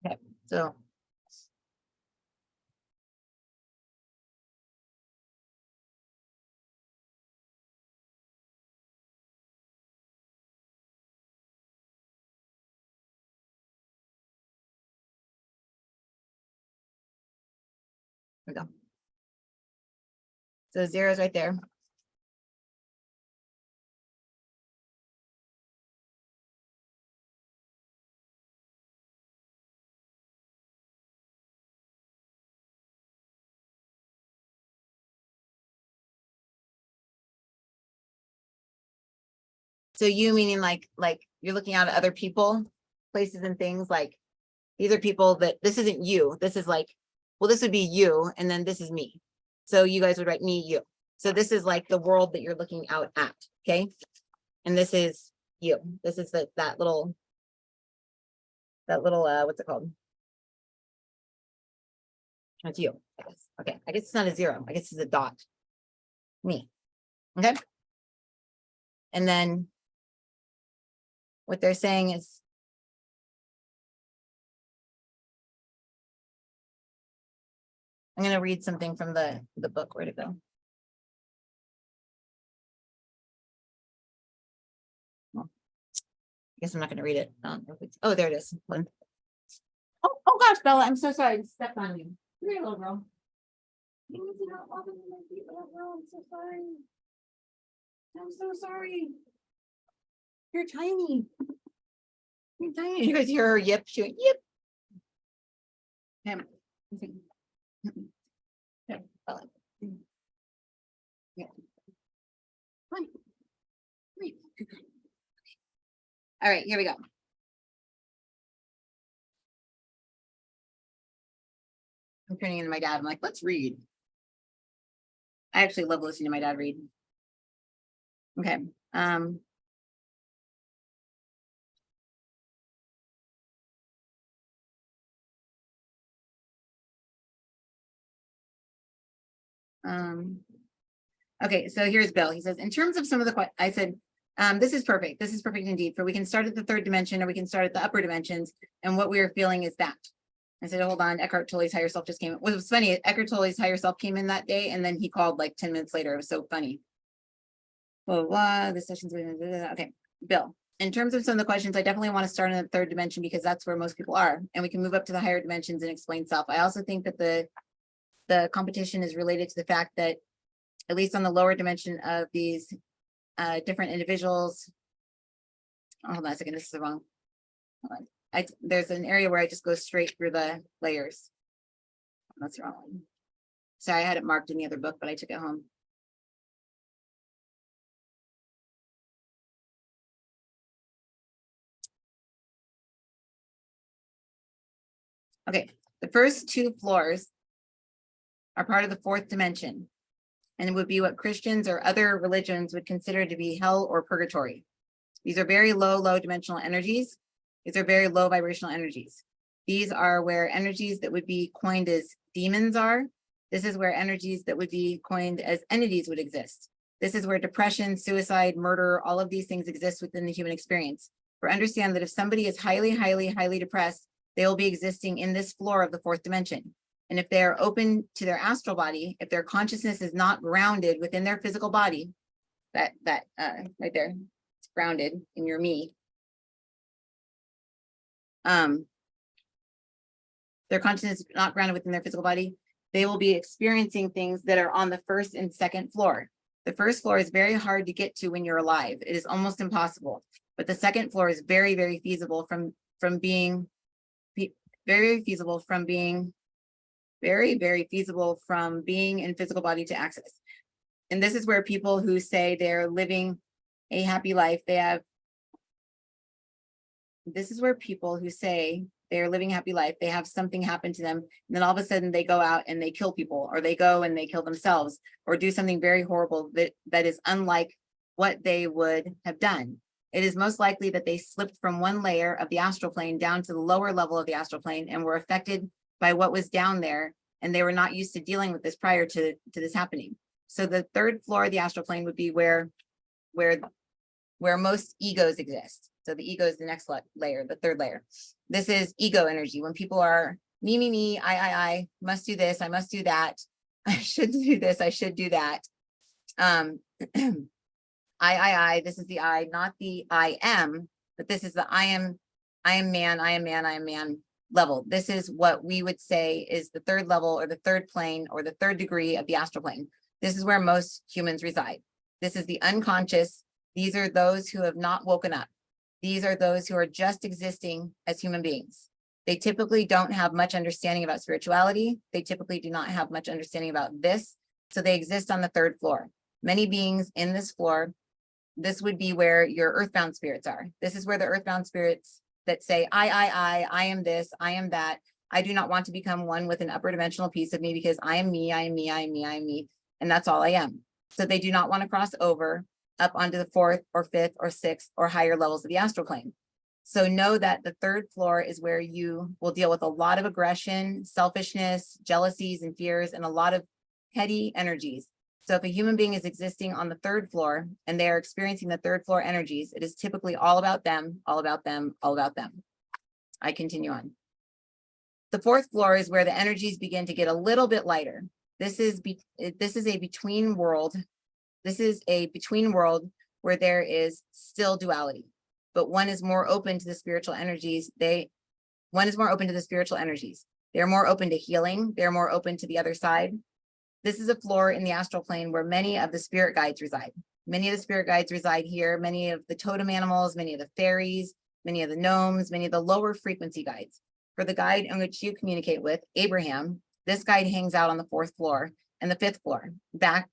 Okay, so. Here we go. So 0 is right there. So you meaning like you're looking out at other people, places and things, like these are people that this isn't you. This is like, well, this would be you, and then this is me. So you guys would write me, you. So this is like the world that you're looking out at, okay? And this is you. This is that little, what's it called? That's you, I guess. Okay, I guess it's not a 0. I guess it's a dot. Me. Okay. And then what they're saying is, I'm going to read something from the book. Where'd it go? Well, I guess I'm not going to read it. Oh, there it is. Oh gosh, Bella, I'm so sorry. I stepped on you. Come here, little girl. You need to not walk into my feet, little girl. I'm so sorry. I'm so sorry. You're tiny. You're tiny. You guys hear her yip? She went yip. Him. Yeah, Bella. Yeah. Come on. Come here. Good girl. All right, here we go. I'm turning into my dad. I'm like, let's read. I actually love listening to my dad read. Okay. Okay, so here's Bill. He says, in terms of some of the, I said, this is perfect. This is perfect indeed. For we can start at the third dimension or we can start at the upper dimensions. And what we are feeling is that. I said, hold on, Eckhart Tolle's higher self just came in. What was funny, Eckhart Tolle's higher self came in that day and then he called like 10 minutes later. It was so funny. Blah, blah, blah. The session's okay. Bill, in terms of some of the questions, I definitely want to start in the third dimension because that's where most people are. And we can move up to the higher dimensions and explain self. I also think that the competition is related to the fact that at least on the lower dimension of these different individuals. Oh, hold on a second, this is the wrong. Hold on. There's an area where I just go straight through the layers. That's the wrong one. Sorry, I had it marked in the other book, but I took it home. Okay, the first two floors are part of the fourth dimension. And it would be what Christians or other religions would consider to be hell or purgatory. These are very low dimensional energies. These are very low vibrational energies. These are where energies that would be coined as demons are. This is where energies that would be coined as entities would exist. This is where depression, suicide, murder, all of these things exist within the human experience. For understand that if somebody is highly depressed, they will be existing in this floor of the fourth dimension. And if they are open to their astral body, if their consciousness is not grounded within their physical body, that right there, it's grounded in your me. Their consciousness is not grounded within their physical body, they will be experiencing things that are on the first and second floor. The first floor is very hard to get to when you're alive. It is almost impossible. But the second floor is very feasible from being very feasible from being in physical body to access. And this is where people who say they're living a happy life, this is where people who say they're living a happy life, they have something happen to them, and then all of a sudden they go out and they kill people, or they go and they kill themselves, or do something very horrible that is unlike what they would have done. It is most likely that they slipped from one layer of the astral plane down to the lower level of the astral plane and were affected by what was down there, and they were not used to dealing with this prior to this happening. So the third floor of the astral plane would be where most egos exist. So the ego is the next layer, the third layer. This is ego energy. When people are me, I must do this, I must do that, I should do this, I should do that. I, this is the I, not the I am, but this is the I am man level. This is what we would say is the third level or the third plane or the third degree of the astral plane. This is where most humans reside. This is the unconscious. These are those who have not woken up. These are those who are just existing as human beings. They typically don't have much understanding about spirituality. They typically do not have much understanding about this. So they exist on the third floor. Many beings in this floor, this would be where your earthbound spirits are. This is where the earthbound spirits that say, I am this, I am that. I do not want to become one with an upper dimensional piece of me because I am me, I am me, I am me, I am me. And that's all I am. So they do not want to cross over up onto the fourth or fifth or sixth or higher levels of the astral plane. So know that the third floor is where you will deal with a lot of aggression, selfishness, jealousies, and fears, and a lot of petty energies. So if a human being is existing on the third floor and they are experiencing the third floor energies, it is typically all about them, all about them, all about them. I continue on. The fourth floor is where the energies begin to get a little bit lighter. This is a between world. This is a between world where there is still duality, but one is more open to the spiritual energies. One is more open to the spiritual energies. They're more open to healing. They're more open to the other side. This is a floor in the astral plane where many of the spirit guides reside. Many of the spirit guides reside here. Many of the totem animals, many of the fairies, many of the gnomes, many of the lower frequency guides. For the guide in which you communicate with, Abraham, this guide hangs out on the fourth floor and the fifth floor, back,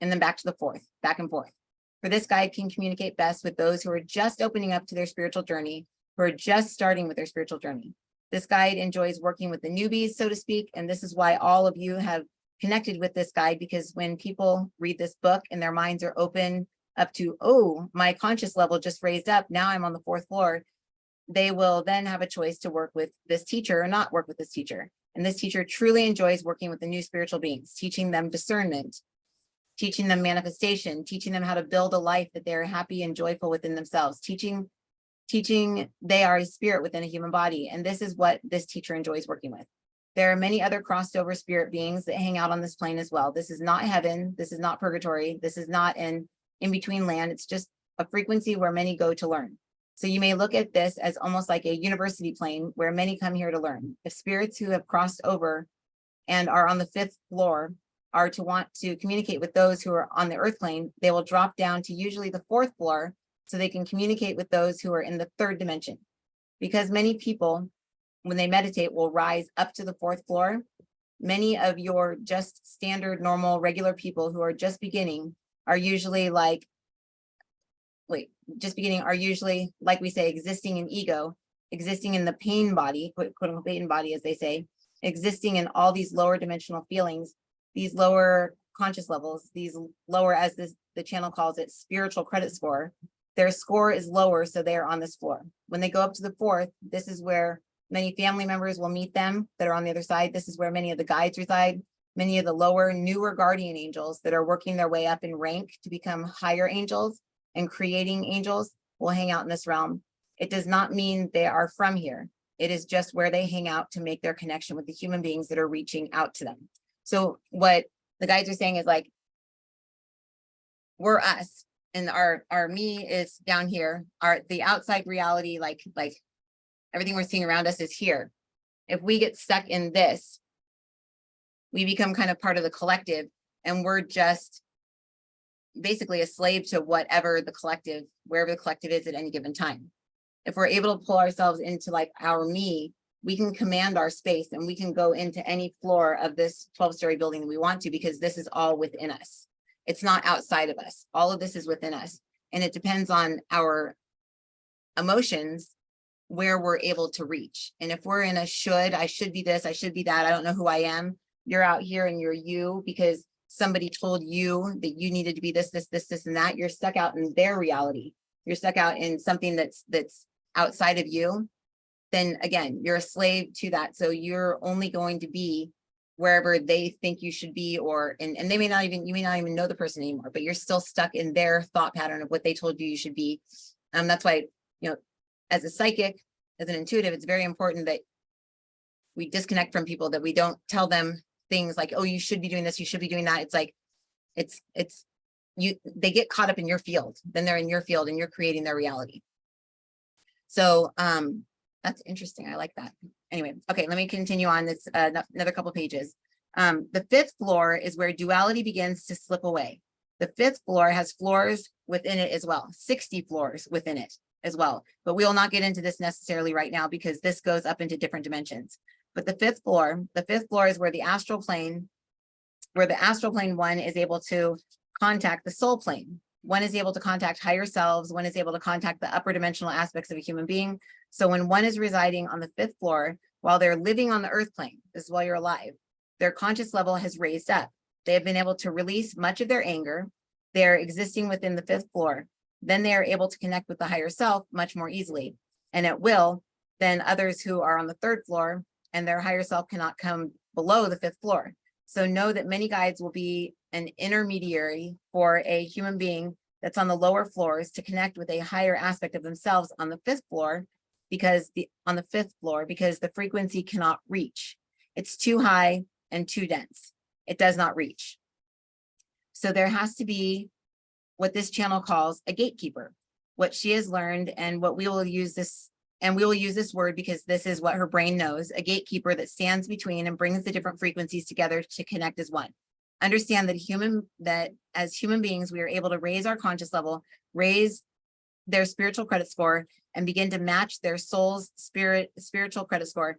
and then back to the fourth, back and forth. For this guide can communicate best with those who are just opening up to their spiritual journey, who are just starting with their spiritual journey. This guide enjoys working with the newbies, so to speak, and this is why all of you have connected with this guide, because when people read this book and their minds are open up to, oh, my conscious level just raised up, now I'm on the fourth floor, they will then have a choice to work with this teacher or not work with this teacher. And this teacher truly enjoys working with the new spiritual beings, teaching them discernment, teaching them manifestation, teaching them how to build a life that they're happy and joyful within themselves, teaching they are a spirit within a human body. And this is what this teacher enjoys working with. There are many other crossed over spirit beings that hang out on this plane as well. This is not heaven. This is not purgatory. This is not an in-between land. It's just a frequency where many go to learn. So you may look at this as almost like a university plane where many come here to learn. If spirits who have crossed over and are on the fifth floor are to want to communicate with those who are on the earth plane, they will drop down to usually the fourth floor so they can communicate with those who are in the third dimension. Because many people, when they meditate, will rise up to the fourth floor. Many of your just standard, normal, regular people who are just beginning are usually like, like we say, existing in ego, existing in the pain body, quote unquote pain body, as they say, existing in all these lower dimensional feelings, these lower conscious levels, these lower, as the channel calls it, spiritual credit score. Their score is lower, so they are on this floor. When they go up to the fourth, this is where many family members will meet them that are on the other side. This is where many of the guides reside. Many of the lower, newer guardian angels that are working their way up in rank to become higher angels and creating angels will hang out in this realm. It does not mean they are from here. It is just where they hang out to make their connection with the human beings that are reaching out to them. So what the guides are saying is like, we're us and our me is down here. The outside reality, like everything we're seeing around us is here. If we get stuck in this, we become kind of part of the collective and we're just basically a slave to whatever the collective, wherever the collective is at any given time. If we're able to pull ourselves into like our me, we can command our space and we can go into any floor of this 12-story building that we want to, because this is all within us. It's not outside of us. All of this is within us. And it depends on our emotions where we're able to reach. And if we're in a I should be this, I should be that, I don't know who I am, you're out here and you're you because somebody told you that you needed to be this, and that, you're stuck out in their reality. You're stuck out in something that's outside of you. Then again, you're a slave to that. So you're only going to be wherever they think you should be, and you may not even know the person anymore, but you're still stuck in their thought pattern of what they told you should be. That's why, as a psychic, as an intuitive, it's very important that we disconnect from people, that we don't tell them things like, oh, you should be doing this, you should be doing that. It's like, they get caught up in your field, then they're in your field and you're creating their reality. So that's interesting. I like that. Anyway, okay, let me continue on this another couple pages. The fifth floor is where duality begins to slip away. The fifth floor has floors within it as well, 60 floors within it as well. But we will not get into this necessarily right now because this goes up into different dimensions. But the fifth floor is where the astral plane one is able to contact the soul plane. One is able to contact higher selves. One is able to contact the upper dimensional aspects of a human being. So when one is residing on the fifth floor, while they're living on the earth plane, this is while you're alive, their conscious level has raised up. They have been able to release much of their anger. They're existing within the fifth floor. Then they are able to connect with the higher self much more easily and at will than others who are on the third floor and their higher self cannot come below the fifth floor. So know that many guides will be an intermediary for a human being that's on the lower floors to connect with a higher aspect of themselves on the fifth floor, because the frequency cannot reach. It's too high and too dense. It does not reach. So there has to be what this channel calls a gatekeeper. What she has learned, and what we will use this, and we will use this word because this is what her brain knows, a gatekeeper that stands between and brings the different frequencies together to connect as one. Understand that as human beings, we are able to raise our conscious level, raise their spiritual credit score, and begin to match their soul's spiritual credit score.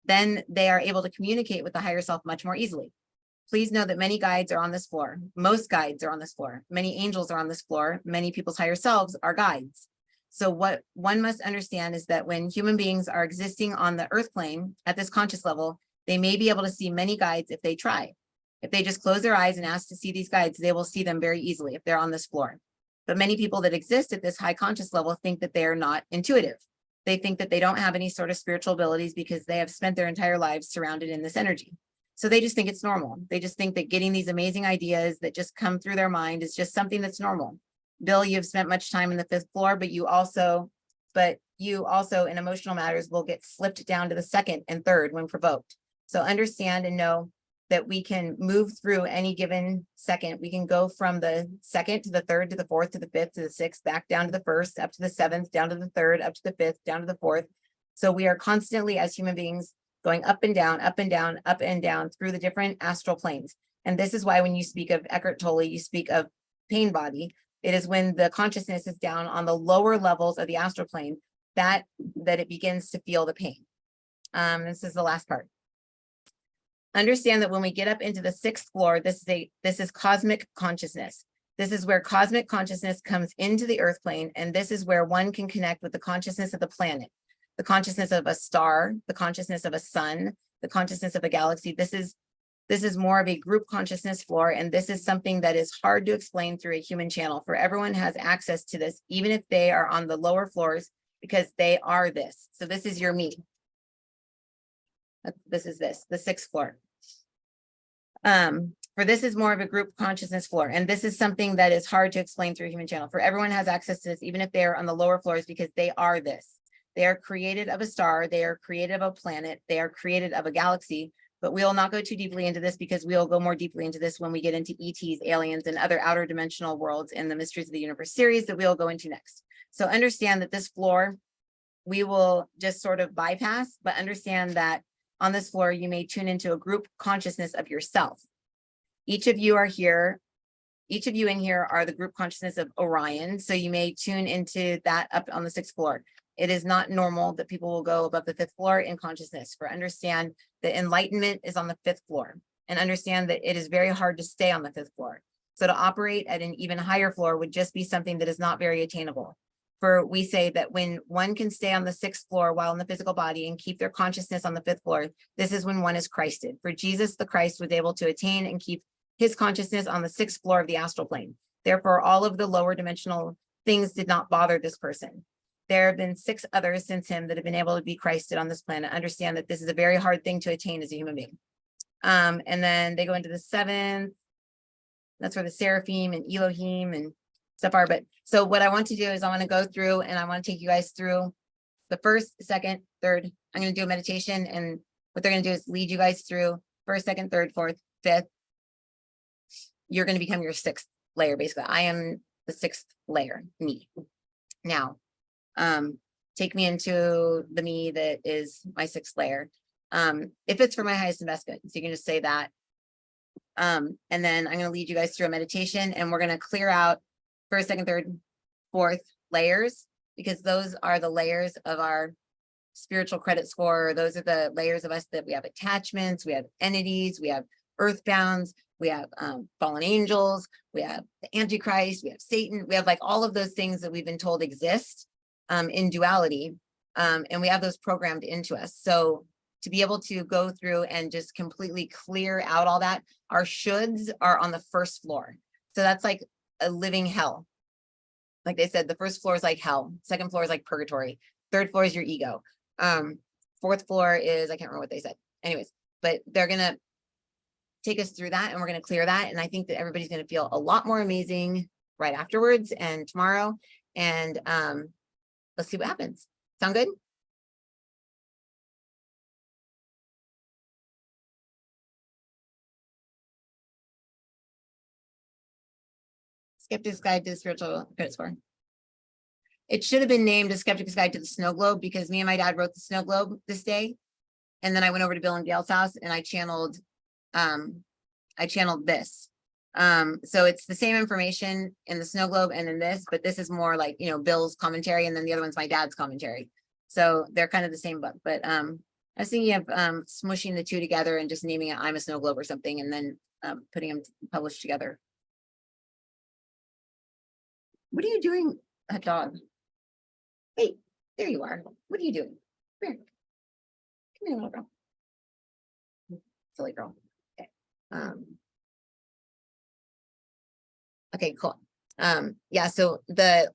Then they are able to communicate with the higher self much more easily. Please know that many guides are on this floor. Most guides are on this floor. Many angels are on this floor. Many people's higher selves are guides. So what one must understand is that when human beings are existing on the earth plane at this conscious level, they may be able to see many guides if they try. If they just close their eyes and ask to see these guides, they will see them very easily if they're on this floor. But many people that exist at this high conscious level think that they are not intuitive. They think that they don't have any sort of spiritual abilities because they have spent their entire lives surrounded in this energy. So they just think it's normal. They just think that getting these amazing ideas that just come through their mind is just something that's normal. Bill, you've spent much time in the fifth floor, but you also in emotional matters will get slipped down to the second and third when provoked. So understand and know that we can move through any given second. We can go from the second to the third to the fourth to the fifth to the sixth, back down to the first, up to the seventh, down to the third, up to the fifth, down to the fourth. So we are constantly, as human beings, going up and down, up and down, up and down through the different astral planes. And this is why when you speak of Eckhart Tolle, you speak of pain body. It is when the consciousness is down on the lower levels of the astral plane that it begins to feel the pain. This is the last part. Understand that when we get up into the sixth floor, this is cosmic consciousness. This is where cosmic consciousness comes into the earth plane, and this is where one can connect with the consciousness of the planet, the consciousness of a star, the consciousness of a sun, the consciousness of a galaxy. This is more of a group consciousness floor, and this is something that is hard to explain through a human channel. For everyone has access to this, even if they are on the lower floors, because they are this. So this is your me. This is the sixth floor. For this is more of a group consciousness floor. And this is something that is hard to explain through a human channel. For everyone has access to this, even if they are on the lower floors, because they are this. They are created of a star. They are created of a planet. They are created of a galaxy. But we will not go too deeply into this because we will go more deeply into this when we get into ETs, aliens, and other outer dimensional worlds in the Mysteries of the Universe series that we will go into next. So understand that this floor, we will just sort of bypass, but understand that on this floor, you may tune into a group consciousness of yourself. Each of you in here are the group consciousness of Orion. So you may tune into that up on the sixth floor. It is not normal that people will go above the fifth floor in consciousness. For understand that enlightenment is on the fifth floor, and understand that it is very hard to stay on the fifth floor. So to operate at an even higher floor would just be something that is not very attainable. For we say that when one can stay on the sixth floor while in the physical body and keep their consciousness on the fifth floor, this is when one is Christed. For Jesus, the Christ, was able to attain and keep his consciousness on the sixth floor of the astral plane. Therefore, all of the lower dimensional things did not bother this person. There have been 6 others since him that have been able to be Christed on this planet. Understand that this is a very hard thing to attain as a human being. And then they go into the 7th. That's where the Seraphim and Elohim and stuff are. But so what I want to do is I want to go through and I want to take you guys through the first, second, third. I'm going to do a meditation, and what they're going to do is lead you guys through first, second, third, fourth, fifth. You're going to become your 6th layer. Basically, I am the 6th layer, me. Now, take me into the me that is my 6th layer. If it's for my highest and best good, so you can just say that. And then I'm going to lead you guys through a meditation, and we're going to clear out first, second, third, fourth layers, because those are the layers of our spiritual credit score. Those are the layers of us that we have attachments, we have entities, we have earthbounds, we have fallen angels, we have the Antichrist, we have Satan, we have like all of those things that we've been told exist in duality, and we have those programmed into us. So to be able to go through and just completely clear out all that, our shoulds are on the first floor. So that's like a living hell. Like they said, the first floor is like hell. Second floor is like purgatory. Third floor is your ego. Fourth floor is, I can't remember what they said. Anyways, but they're going to take us through that and we're going to clear that. And I think that everybody's going to feel a lot more amazing right afterwards and tomorrow. And let's see what happens. Sound good? Skeptic's Guide to the Spiritual Credit Score. It should have been named a Skeptic's Guide to the Snow Globe because me and my dad wrote the Snow Globe this day. And then I went over to Bill and Gail's house and I channeled this. So it's the same information in the Snow Globe and in this, but this is more like, you know, Bill's commentary, and then the other one's my dad's commentary. So they're kind of the same book, but I was thinking of smushing the two together and just naming it I'm a Snow Globe or something, and then putting them published together. What are you doing, that dog? Hey, there you are. What are you doing? Come here. Come here, little girl. Silly girl. Okay. Okay, cool. Yeah, so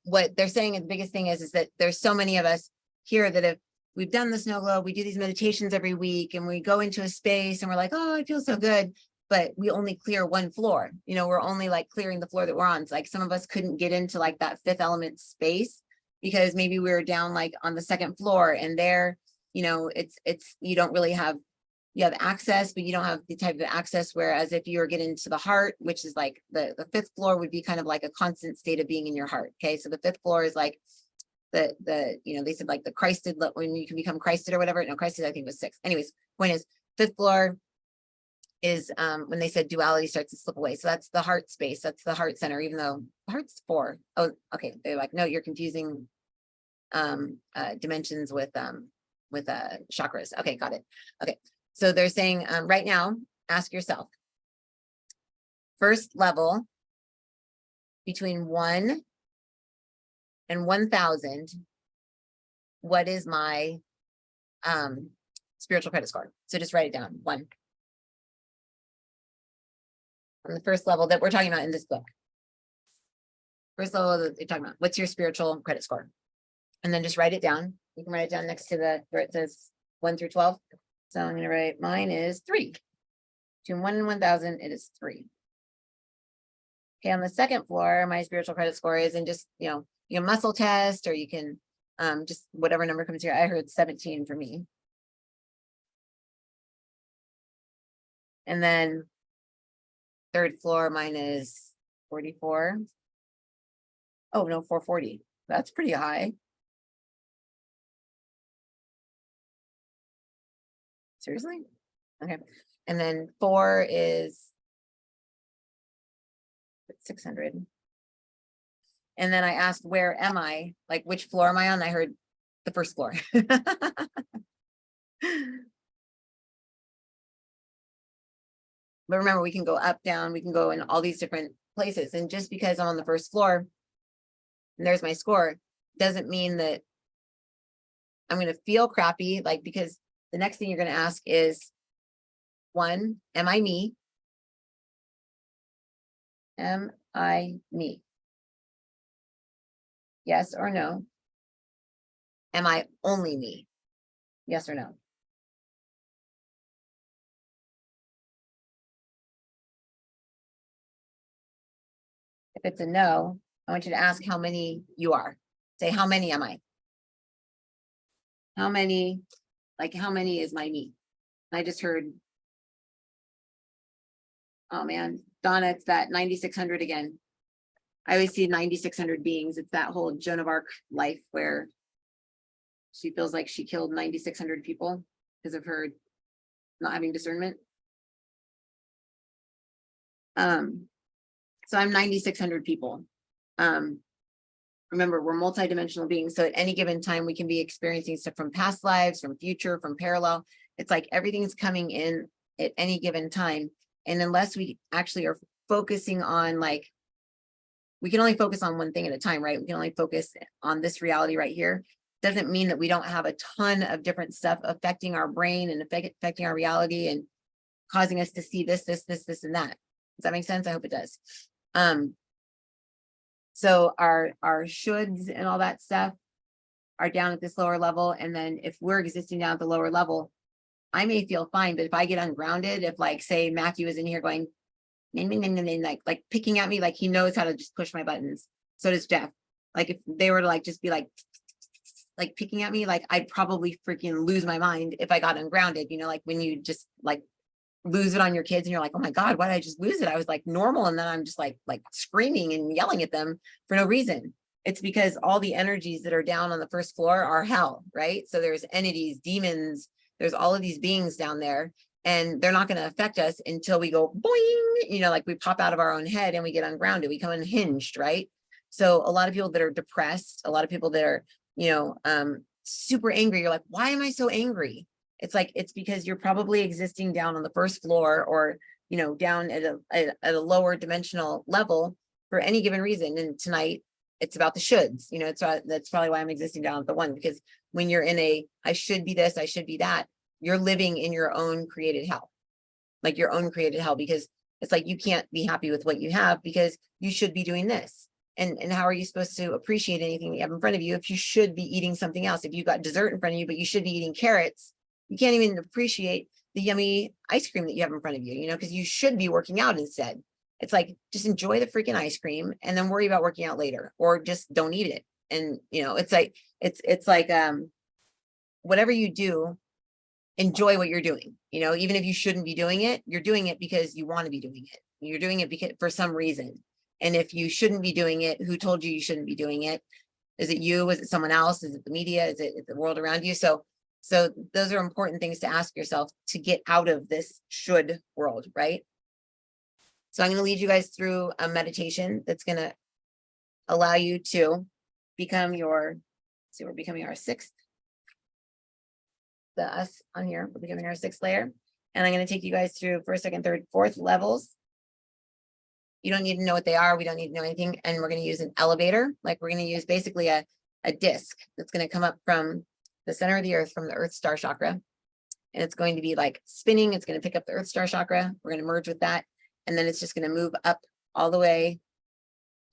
what they're saying is the biggest thing is that there's so many of us here that have we've done the Snow Globe, we do these meditations every week, and we go into a space and we're like, oh, I feel so good. But we only clear one floor. You know, we're only like clearing the floor that we're on. It's like some of us couldn't get into like that fifth element space because maybe we were down like on the second floor, and there, you know, it's you don't really have, you have access, but you don't have the type of access. Whereas if you were getting to the heart, which is like the fifth floor would be kind of like a constant state of being in your heart. Okay. So the fifth floor is like the, you know, they said like the Christed, when you can become Christed or whatever. No, Christed, I think was 6. Anyways, point is fifth floor is when they said duality starts to slip away. So that's the heart space. That's the heart center, even though the heart's 4. Oh, okay. They're like, no, you're confusing dimensions with chakras. Okay, got it. Okay. So they're saying right now, ask yourself, first level between 1 and 1,000, what is my spiritual credit score? So just write it down, 1. On the first level that we're talking about in this book. First level that they're talking about, what's your spiritual credit score? And then just write it down. You can write it down next to the where it says 1 through 12. So I'm going to write mine is 3. Between 1 and 1,000, it is 3. Okay, on the second floor, my spiritual credit score is, and just, you know, muscle test, or you can just whatever number comes here. I heard 17 for me. And then third floor, mine is 44. Oh no, 440. That's pretty high. Seriously? Okay. And then 4 is 600. And then I asked, where am I? Like, which floor am I on? I heard the first floor. But remember, we can go up, down, we can go in all these different places. And just because I'm on the first floor and there's my score, doesn't mean that I'm going to feel crappy. Like, because the next thing you're going to ask is, 1, am I me? Am I me? Yes or no? Am I only me? Yes or no? If it's a no, I want you to ask how many you are. Say, how many am I? How many, like how many is my me? I just heard, oh man, Donna, it's that 9,600 again. I always see 9,600 beings. It's that whole Joan of Arc life where she feels like she killed 9,600 people because of her not having discernment. So I'm 9,600 people. Remember, we're multidimensional beings. So at any given time, we can be experiencing stuff from past lives, from future, from parallel. It's like everything's coming in at any given time. And unless we actually are focusing on, like, we can only focus on one thing at a time, right? We can only focus on this reality right here. Doesn't mean that we don't have a ton of different stuff affecting our brain and affecting our reality and causing us to see this, and that. Does that make sense? I hope it does. So our shoulds and all that stuff are down at this lower level. And then if we're existing down at the lower level, I may feel fine, but if I get ungrounded, if like, say Matthew is in here going, like picking at me, like he knows how to just push my buttons. So does Jeff. Like if they were to like, just be like picking at me, like I'd probably freaking lose my mind if I got ungrounded, you know, like when you just like lose it on your kids and you're like, oh my God, why did I just lose it? I was like normal. And then I'm just like screaming and yelling at them for no reason. It's because all the energies that are down on the first floor are hell, right? So there's entities, demons, there's all of these beings down there, and they're not going to affect us until we go boing, you know, like we pop out of our own head and we get ungrounded, we come unhinged, right? So a lot of people that are depressed, a lot of people that are, you know, super angry, you're like, why am I so angry? It's like, it's because you're probably existing down on the first floor, or, you know, down at a lower dimensional level for any given reason. And tonight it's about the shoulds, you know, that's probably why I'm existing down at the one, because when you're in a, I should be this, I should be that, you're living in your own created hell, like your own created hell, because it's like, you can't be happy with what you have because you should be doing this. And how are you supposed to appreciate anything you have in front of you if you should be eating something else? If you've got dessert in front of you, but you should be eating carrots, you can't even appreciate the yummy ice cream that you have in front of you, you know, because you should be working out instead. It's like, just enjoy the freaking ice cream and then worry about working out later, or just don't eat it. And, you know, it's like, it's like, whatever you do, enjoy what you're doing, you know, even if you shouldn't be doing it, you're doing it because you want to be doing it. You're doing it because for some reason. And if you shouldn't be doing it, who told you you shouldn't be doing it? Is it you? Is it someone else? Is it the media? Is it the world around you? So those are important things to ask yourself to get out of this should world, right? So I'm going to lead you guys through a meditation that's going to allow you to become your, see, we're becoming our sixth, the us on here, we're becoming our sixth layer. And I'm going to take you guys through first, second, third, fourth levels. You don't need to know what they are. We don't need to know anything. And we're going to use an elevator. Like we're going to use basically a disc that's going to come up from the center of the earth, from the earth star chakra. And it's going to be like spinning. It's going to pick up the earth star chakra. We're going to merge with that. And then it's just going to move up all the way.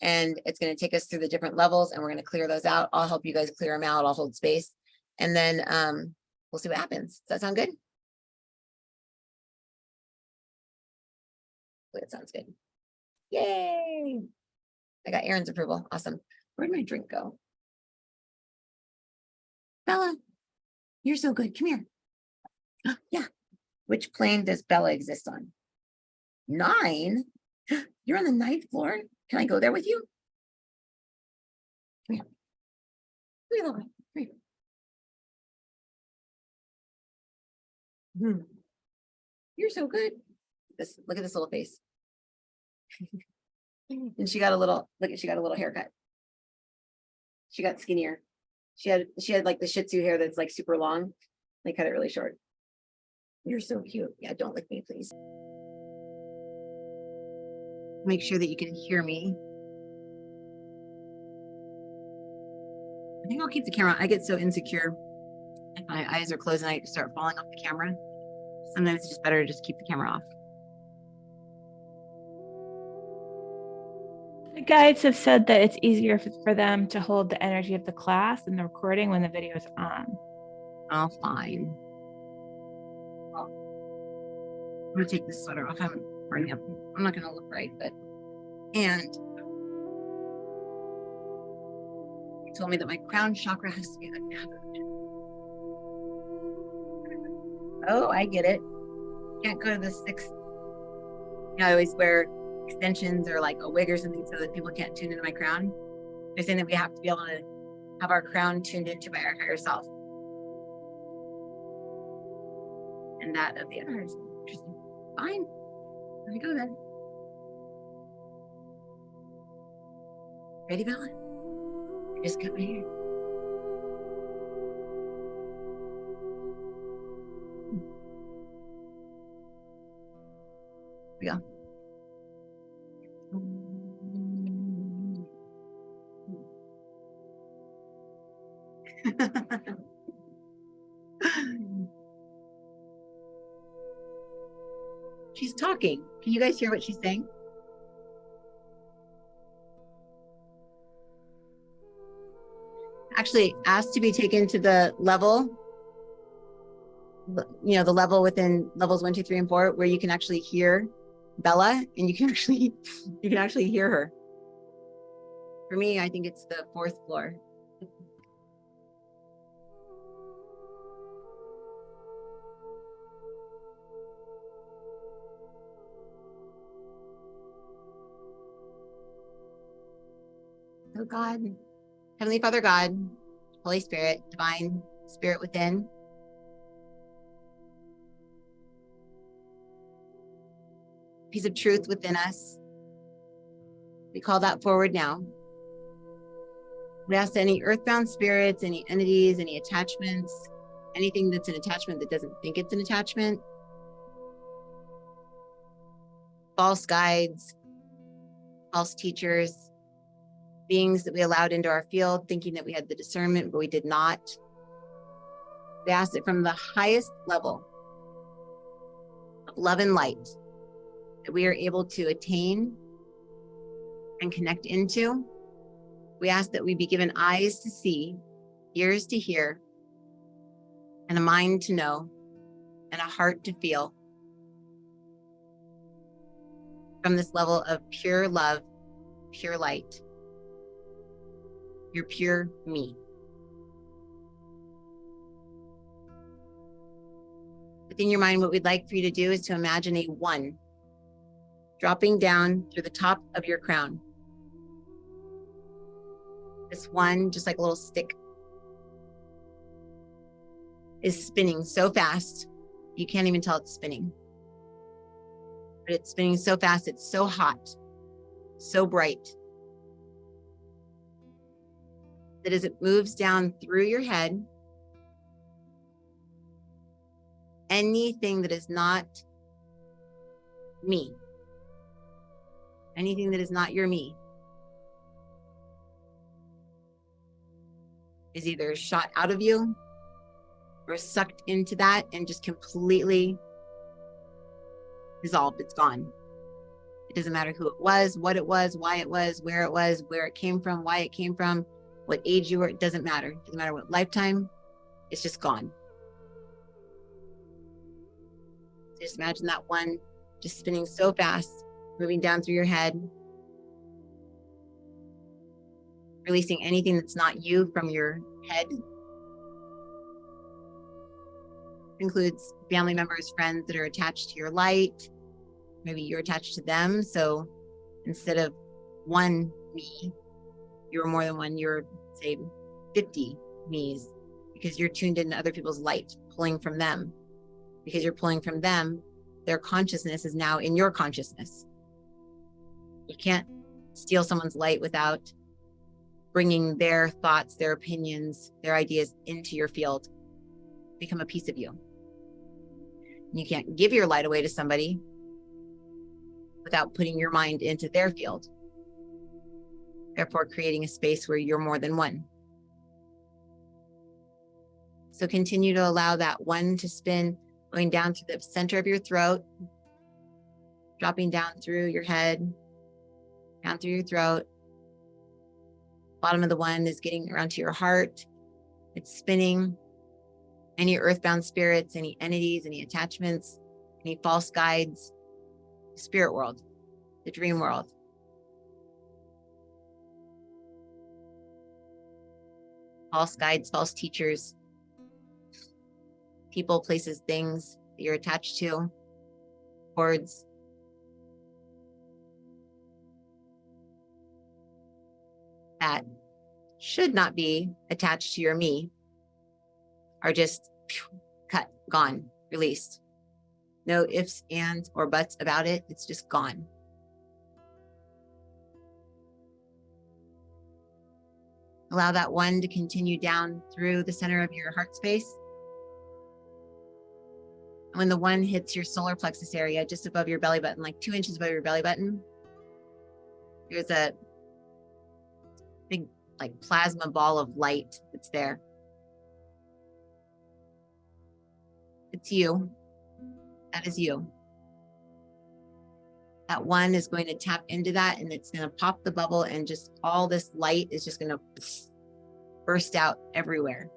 And it's going to take us through the different levels, and we're going to clear those out. I'll help you guys clear them out. I'll hold space. And then we'll see what happens. Does that sound good? That sounds good. Yay. I got Aaron's approval. Awesome. Where'd my drink go? Bella, you're so good. Come here. Yeah. Which plane does Bella exist on? 9? You're on the 9th floor? Can I go there with you? Come here. Come here, Lola. Come here. You're so good. Look at this little face. And she got a little, look at, she got a little haircut. She got skinnier. She had like the Shih Tzu hair that's like super long. They cut it really short. You're so cute. Yeah, don't lick me, please. Make sure that you can hear me. I think I'll keep the camera. I get so insecure if my eyes are closed and I start falling off the camera. Sometimes it's just better to just keep the camera off. The guides have said that it's easier for them to hold the energy of the class and the recording when the video is on. Oh, fine. Well, I'm gonna take this sweater off. I'm burning up. I'm not gonna look right, but and you told me that my crown chakra has to be uncovered. Oh, I get it. Can't go to the 6th. You know, I always wear extensions or like a wig or something so that people can't tune into my crown. They're saying that we have to be able to have our crown tuned into by our higher self. And that of the others. Interesting. Fine. There we go then. Ready, Bella? I just cut my hair. Here we go. She's talking. Can you guys hear what she's saying? Actually asked to be taken to the level the level within levels 1, 2, 3, and 4, where you can actually hear Bella and you can actually hear her. For me, I think it's the 4th floor. So God, Heavenly Father God, Holy Spirit, Divine Spirit within, piece of truth within us, we call that forward now. We ask that any earthbound spirits, any entities, any attachments, anything that's an attachment that doesn't think it's an attachment, false guides, false teachers, beings that we allowed into our field thinking that we had the discernment, but we did not. We ask it from the highest level of love and light that we are able to attain and connect into. We ask that we be given eyes to see, ears to hear, and a mind to know, and a heart to feel from this level of pure love, pure light, your pure me. Within your mind, what we'd like for you to do is to imagine a 1 dropping down through the top of your crown. This 1, just like a little stick, is spinning so fast, you can't even tell it's spinning. But it's spinning so fast, it's so hot, so bright, that as it moves down through your head, anything that is not me, anything that is not your me, is either shot out of you or sucked into that and just completely dissolved. It's gone. It doesn't matter who it was, what it was, why it was, where it came from, why it came from, what age you were. It doesn't matter. It doesn't matter what lifetime. It's just gone. Just imagine that 1 just spinning so fast, moving down through your head, releasing anything that's not you from your head. Includes family members, friends that are attached to your light. Maybe you're attached to them. So instead of 1 me, you're more than 1, you're say 50 me's, because you're tuned into other people's light, pulling from them. Because you're pulling from them, their consciousness is now in your consciousness. You can't steal someone's light without bringing their thoughts, their opinions, their ideas into your field, become a piece of you. You can't give your light away to somebody without putting your mind into their field, therefore creating a space where you're more than 1. So continue to allow that 1 to spin, going down to the center of your throat, dropping down through your head, down through your throat. Bottom of the 1 is getting around to your heart. It's spinning. Any earthbound spirits, any entities, any attachments, any false guides, the spirit world, the dream world. False guides, false teachers, people, places, things that you're attached to, cords. That should not be attached to your me, are just cut, gone, released. No ifs, ands, or buts about it. It's just gone. Allow that 1 to continue down through the center of your heart space. And when the 1 hits your solar plexus area, just above your belly button, like 2 inches above your belly button, there's a big like plasma ball of light that's there. It's you. That is you. That 1 is going to tap into that, and it's going to pop the bubble, and just all this light is just going to burst out everywhere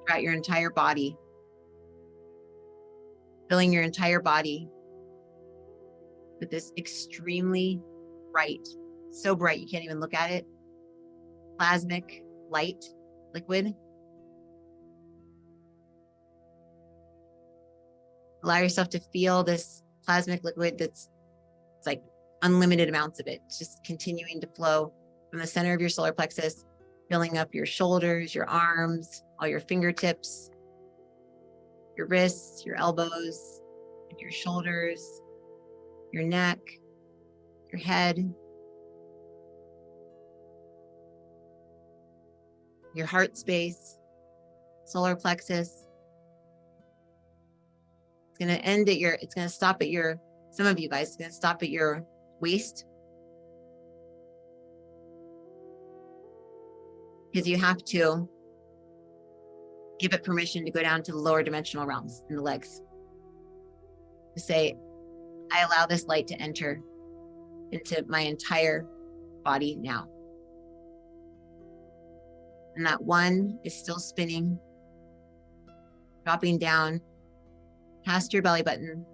throughout your entire body. filling your entire body with this extremely bright, so bright you can't even look at it, plasmic light liquid. Allow yourself to feel this plasmic liquid it's like unlimited amounts of it, just continuing to flow from the center of your solar plexus, filling up your shoulders, your arms, all your fingertips, your wrists, your elbows, your shoulders, your neck, your head, your heart space, solar plexus. It's going to end at your, it's going to stop at your, some of you guys, it's going to stop at your waist. Because you have to give it permission to go down to the lower dimensional realms in the legs. To say, I allow this light to enter into my entire body now. And that one is still spinning, dropping down past your belly button.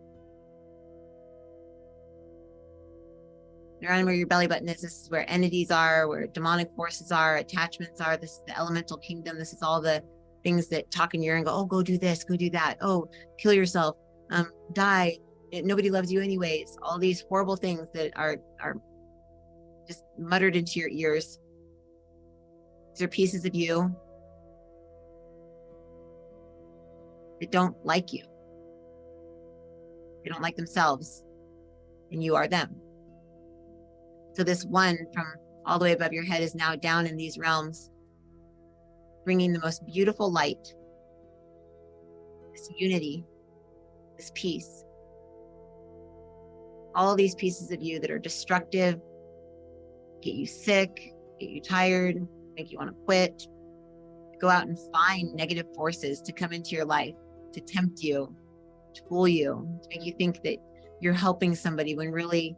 Around where your belly button is, this is where entities are, where demonic forces are, attachments are. This is the elemental kingdom. This is all the things that talk in your ear and go, oh, go do this, go do that. Oh, kill yourself, die. Nobody loves you anyways. All these horrible things that are just muttered into your ears. These are pieces of you that don't like you. They don't like themselves, and you are them. So this one from all the way above your head is now down in these realms, bringing the most beautiful light, this unity, this peace. All these pieces of you that are destructive, get you sick, get you tired, make you want to quit. Go out and find negative forces to come into your life, to tempt you, to fool you, to make you think that you're helping somebody when really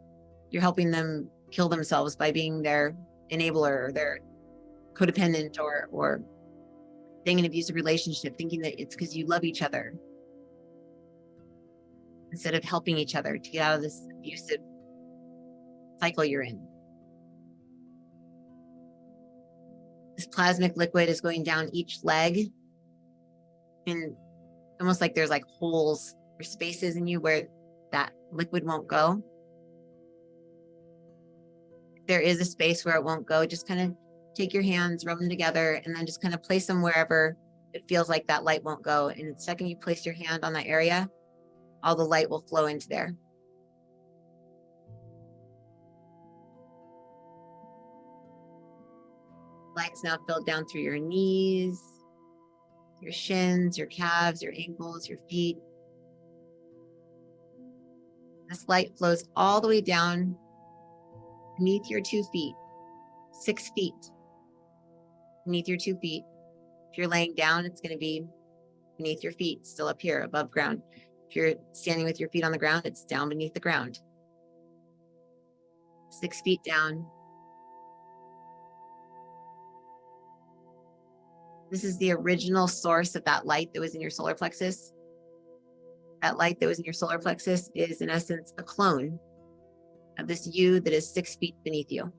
you're helping them kill themselves by being their enabler or their codependent or staying in an abusive relationship, thinking that it's because you love each other instead of helping each other to get out of this abusive cycle you're in. This plasmic liquid is going down each leg, and almost like there's like holes or spaces in you where that liquid won't go. If there is a space where it won't go, just kind of take your hands, rub them together, and then just kind of place them wherever it feels like that light won't go. And the second you place your hand on that area, all the light will flow into there. Light's now filled down through your knees, your shins, your calves, your ankles, your feet. This light flows all the way down beneath your 2 feet, 6 feet beneath your 2 feet. If you're laying down, it's going to be beneath your feet, still up here above ground. If you're standing with your feet on the ground, it's down beneath the ground. 6 feet down. This is the original source of that light that was in your solar plexus. That light that was in your solar plexus is, in essence, a clone of this you that is 6 feet beneath you.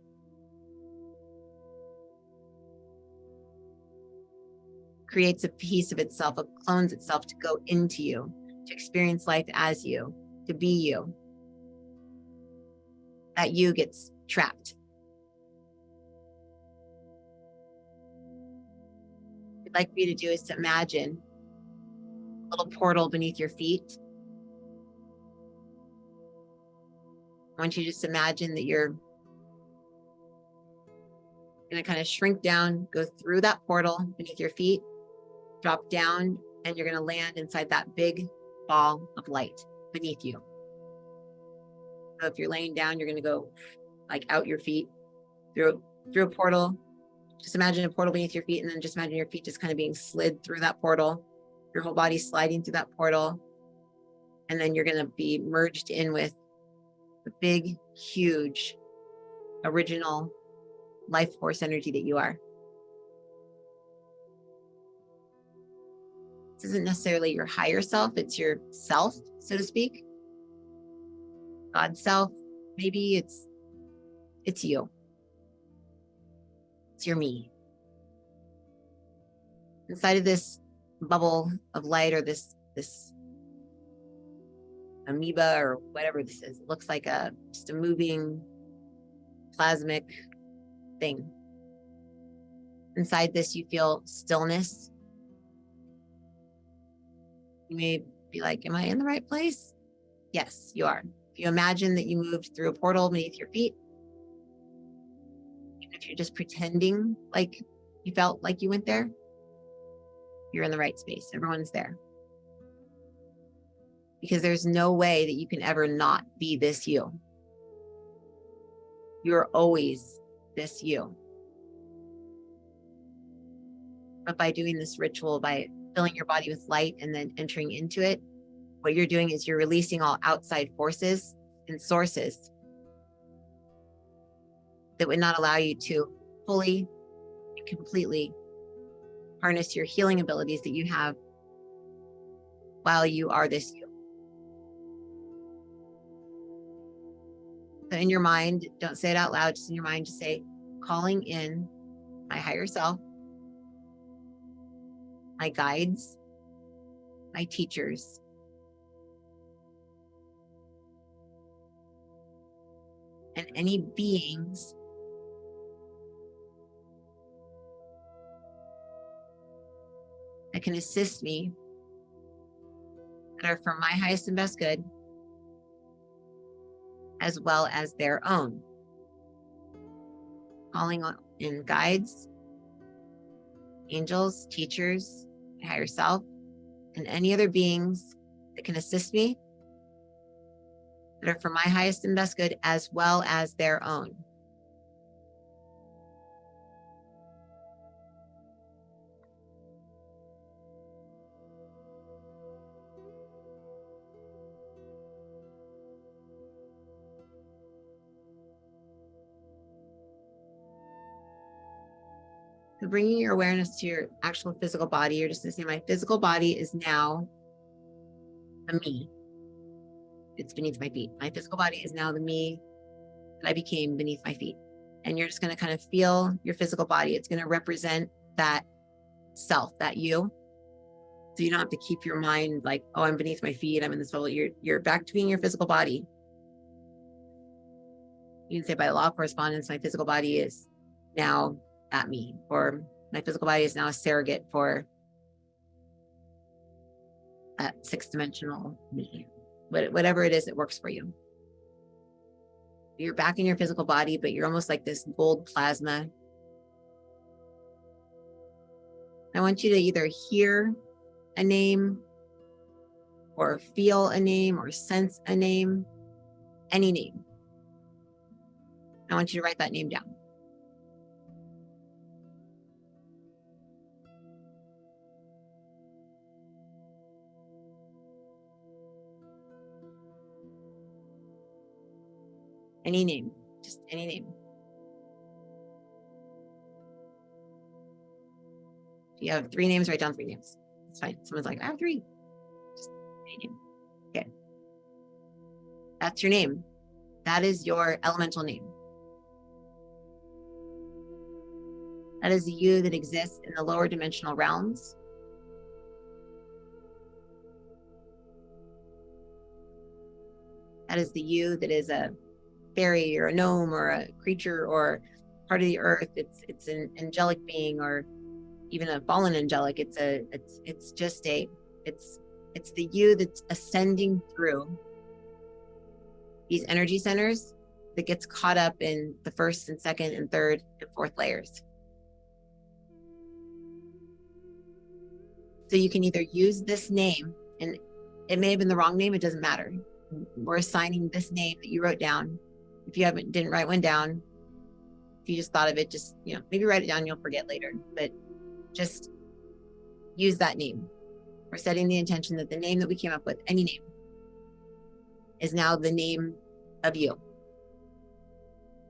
Creates a piece of itself, it clones itself to go into you, to experience life as you, to be you. That you gets trapped. What I'd like for you to do is to imagine a little portal beneath your feet. I want you to just imagine that you're going to kind of shrink down, go through that portal beneath your feet, drop down, and you're going to land inside that big ball of light beneath you. So if you're laying down, you're going to go like out your feet through a portal. Just imagine a portal beneath your feet, and then just imagine your feet just kind of being slid through that portal, your whole body sliding through that portal. And then you're going to be merged in with the big, huge, original life force energy that you are. This isn't necessarily your higher self, it's your self, so to speak. God's self, maybe it's you. It's your me. Inside of this bubble of light, or this amoeba, or whatever this is, it looks like just a moving plasmic thing. Inside this, you feel stillness. You may be like, am I in the right place? Yes, you are. If you imagine that you moved through a portal beneath your feet, even if you're just pretending like you felt like you went there, you're in the right space. Everyone's there. Because there's no way that you can ever not be this you. You're always this you. But by doing this ritual, by filling your body with light and then entering into it, what you're doing is you're releasing all outside forces and sources that would not allow you to fully and completely harness your healing abilities that you have while you are this you. So in your mind, don't say it out loud, just in your mind, just say, calling in my higher self, my guides, my teachers, and any beings that can assist me, that are for my highest and best good, as well as their own. Calling in guides, angels, teachers, my higher self, and any other beings that can assist me, that are for my highest and best good, as well as their own. So bringing your awareness to your actual physical body, you're just gonna say, my physical body is now the me. It's beneath my feet. My physical body is now the me that I became beneath my feet. And you're just gonna kind of feel your physical body. It's gonna represent that self, that you. So you don't have to keep your mind like, oh, I'm beneath my feet, I'm in this bubble. You're back to being your physical body. You can say, by law of correspondence, my physical body is now at me, or my physical body is now a surrogate for that sixth-dimensional me. Whatever it is that works for you. You're back in your physical body, but you're almost like this gold plasma. I want you to either hear a name, or feel a name, or sense a name, any name. I want you to write that name down. Any name, just any name. If you have 3 names, write down 3 names. It's fine. Someone's like, I have 3. Just any name. Okay. That's your name. That is your elemental name. That is the you that exists in the lower dimensional realms. That is the you that is a fairy or a gnome or a creature or part of the earth. It's an angelic being, or even a fallen angelic. It's the you that's ascending through these energy centers that gets caught up in the first and second and third and fourth layers. So you can either use this name, and it may have been the wrong name, it doesn't matter. We're assigning this name that you wrote down. If you didn't write one down, if you just thought of it, just, maybe write it down, you'll forget later, but just use that name. We're setting the intention that the name that we came up with, any name, is now the name of you.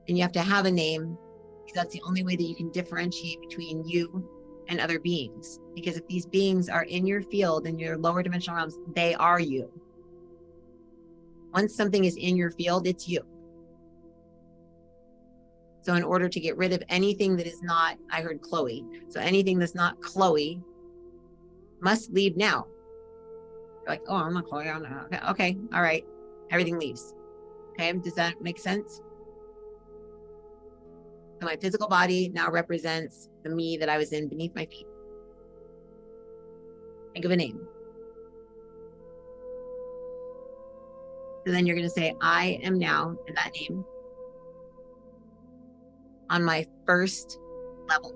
And you have to have a name, because that's the only way that you can differentiate between you and other beings. Because if these beings are in your field, in your lower dimensional realms, they are you. Once something is in your field, it's you. So in order to get rid of anything that is not, I heard Chloe. So anything that's not Chloe must leave now. You're like, oh, I'm not Chloe. I'm not. Okay, okay, all right. Everything leaves. Okay, does that make sense? So my physical body now represents the me that I was in beneath my feet. Think of a name. So then you're going to say, I am now in that name on my first level.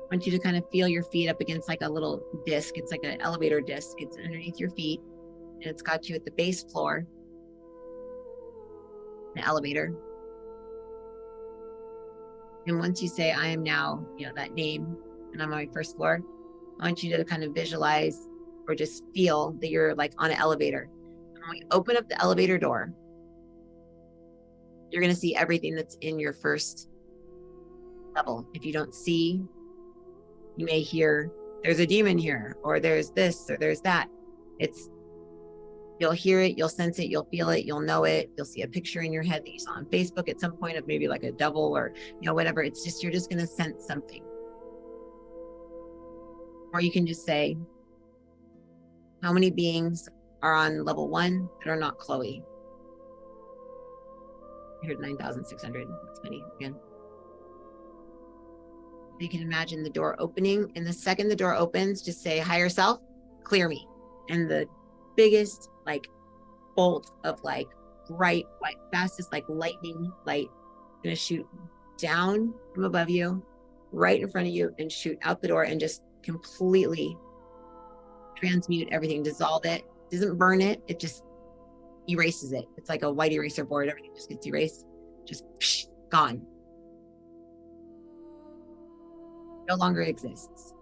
I want you to kind of feel your feet up against like a little disc. It's like an elevator disc. It's underneath your feet, and it's got you at the base floor, the elevator. And once you say, I am now, that name, and I'm on my first floor, I want you to kind of visualize or just feel that you're like on an elevator. And when we open up the elevator door, you're going to see everything that's in your first level. If you don't see, you may hear, there's a demon here, or there's this, or there's that. You'll hear it, you'll sense it, you'll feel it, you'll know it. You'll see a picture in your head that you saw on Facebook at some point of maybe like a devil or, whatever. It's just, you're just going to sense something. Or you can just say, how many beings are on level 1 that are not Chloe? I heard 9,600. That's funny again. You can imagine the door opening, and the second the door opens, just say, higher self, clear me. And the biggest like bolt of like bright white, fastest like lightning light gonna shoot down from above you, right in front of you, and shoot out the door and just completely transmute everything, dissolve it. Doesn't burn it, it just erases it. It's like a white eraser board, everything just gets erased, just gone. No longer exists.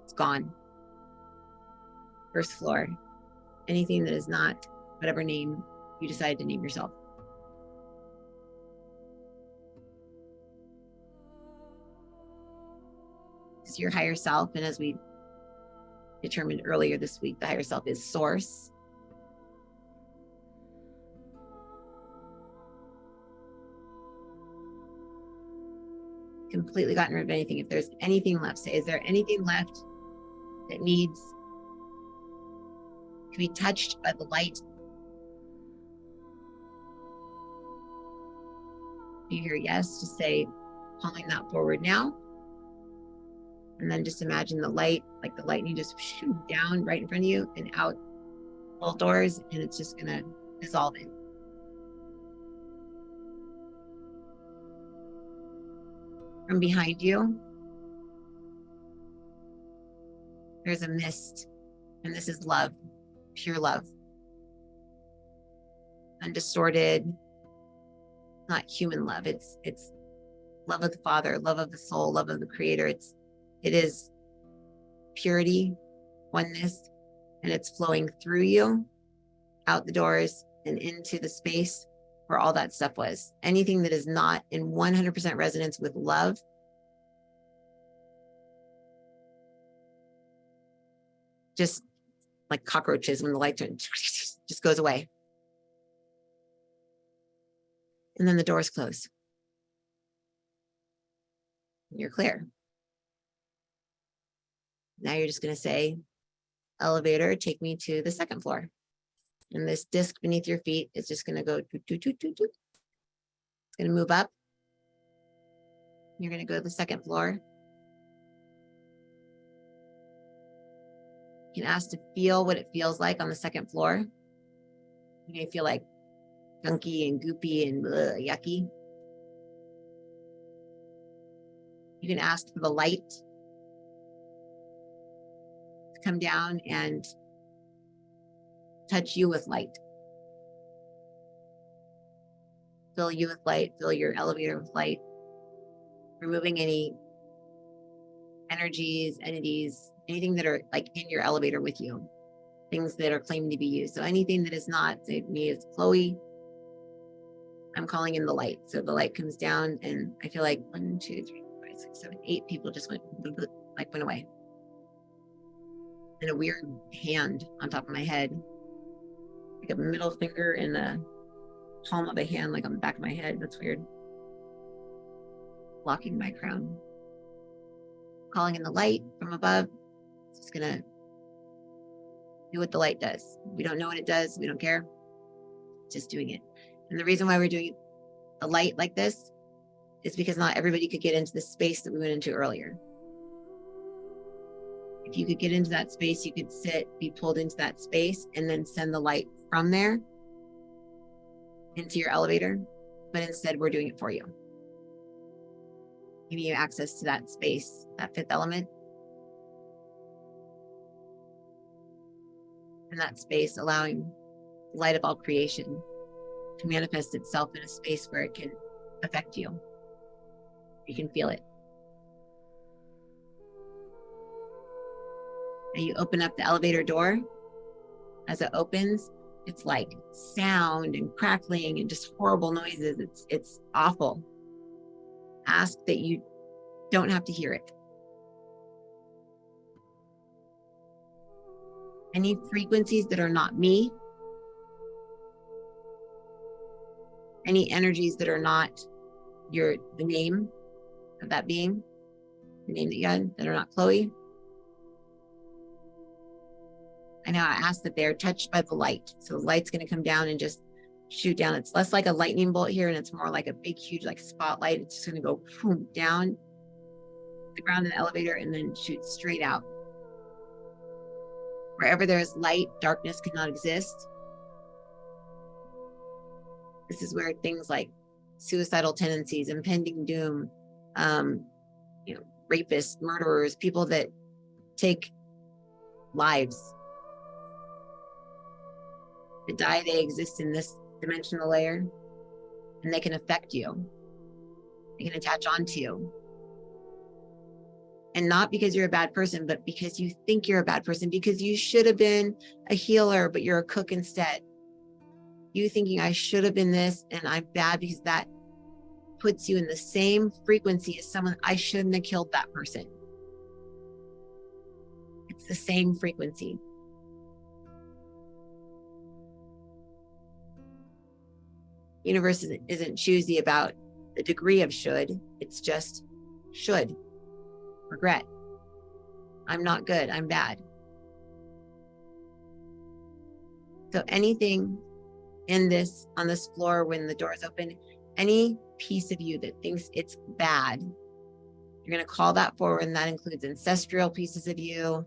It's gone. First floor. Anything that is not whatever name you decide to name yourself. This is your higher self, and as we determined earlier this week, the higher self is source. Completely gotten rid of anything. If there's anything left, say, is there anything left that needs to be touched by the light? If you hear yes, just say, calling that forward now. And then just imagine the light, like the lightning just shoot down right in front of you and out both doors, and it's just gonna dissolve it. From behind you, there's a mist, and this is love, pure love. Undistorted, not human love. It's love of the Father, love of the soul, love of the Creator. It is purity, oneness, and it's flowing through you, out the doors, and into the space where all that stuff was. Anything that is not in 100% resonance with love, just like cockroaches when the light turns, just goes away. And then the doors close. You're clear. Now you're just going to say, elevator, take me to the second floor. And this disc beneath your feet is just going to go doo, doo, doo, doo, doo. It's going to move up. You're going to go to the second floor. You can ask to feel what it feels like on the second floor. You may feel like gunky and goopy and yucky. You can ask for the light to come down and touch you with light. Fill you with light, fill your elevator with light. Removing any energies, entities, anything that are like in your elevator with you. Things that are claiming to be you. So anything that is not, say me, it's Chloe. I'm calling in the light. So the light comes down and I feel like 1, 2, 3, 4, 5, 6, 7, 8 people just went away. And a weird hand on top of my head, like a middle finger in the palm of a hand, like on the back of my head. That's weird. Blocking my crown. Calling in the light from above. It's just gonna do what the light does. We don't know what it does. We don't care. Just doing it. And the reason why we're doing a light like this is because not everybody could get into the space that we went into earlier. If you could get into that space, you could sit, be pulled into that space, and then send the light from there into your elevator. But instead, we're doing it for you. Giving you access to that space, that fifth element. And that space allowing the light of all creation to manifest itself in a space where it can affect you. You can feel it. And you open up the elevator door. As it opens, it's like sound and crackling and just horrible noises. It's awful. Ask that you don't have to hear it. Any frequencies that are not me, any energies that are not the name of that being, the name that you had, that are not Chloe, I now ask that they're touched by the light. So the light's going to come down and just shoot down. It's less like a lightning bolt here, and it's more like a big, huge, like spotlight. It's just going to go boom, down the ground in the elevator and then shoot straight out. Wherever there's light, darkness cannot exist. This is where things like suicidal tendencies, impending doom, rapists, murderers, people that take lives, that die, they exist in this dimensional layer, and they can affect you. They can attach onto you. And not because you're a bad person, but because you think you're a bad person, because you should have been a healer, but you're a cook instead. You thinking I should have been this and I'm bad, because that puts you in the same frequency as someone, I shouldn't have killed that person. It's the same frequency. Universe isn't choosy about the degree of should, it's just should. Regret. I'm not good, I'm bad. So anything in this, on this floor, when the door is open, any piece of you that thinks it's bad, you're going to call that forward, and that includes ancestral pieces of you,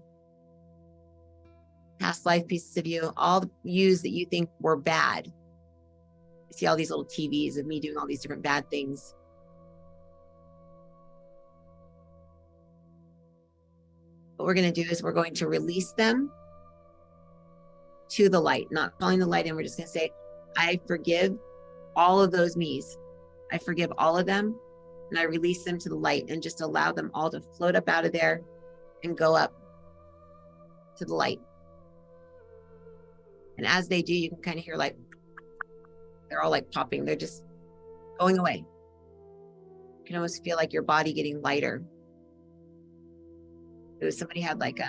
past life pieces of you, all the yous that you think were bad. You see all these little TVs of me doing all these different bad things. What we're going to do is we're going to release them to the light, not calling the light in. We're just going to say, I forgive all of those me's. I forgive all of them, and I release them to the light, and just allow them all to float up out of there and go up to the light. And as they do, you can kind of hear like, they're all like popping. They're just going away. You can almost feel like your body getting lighter. It was somebody had like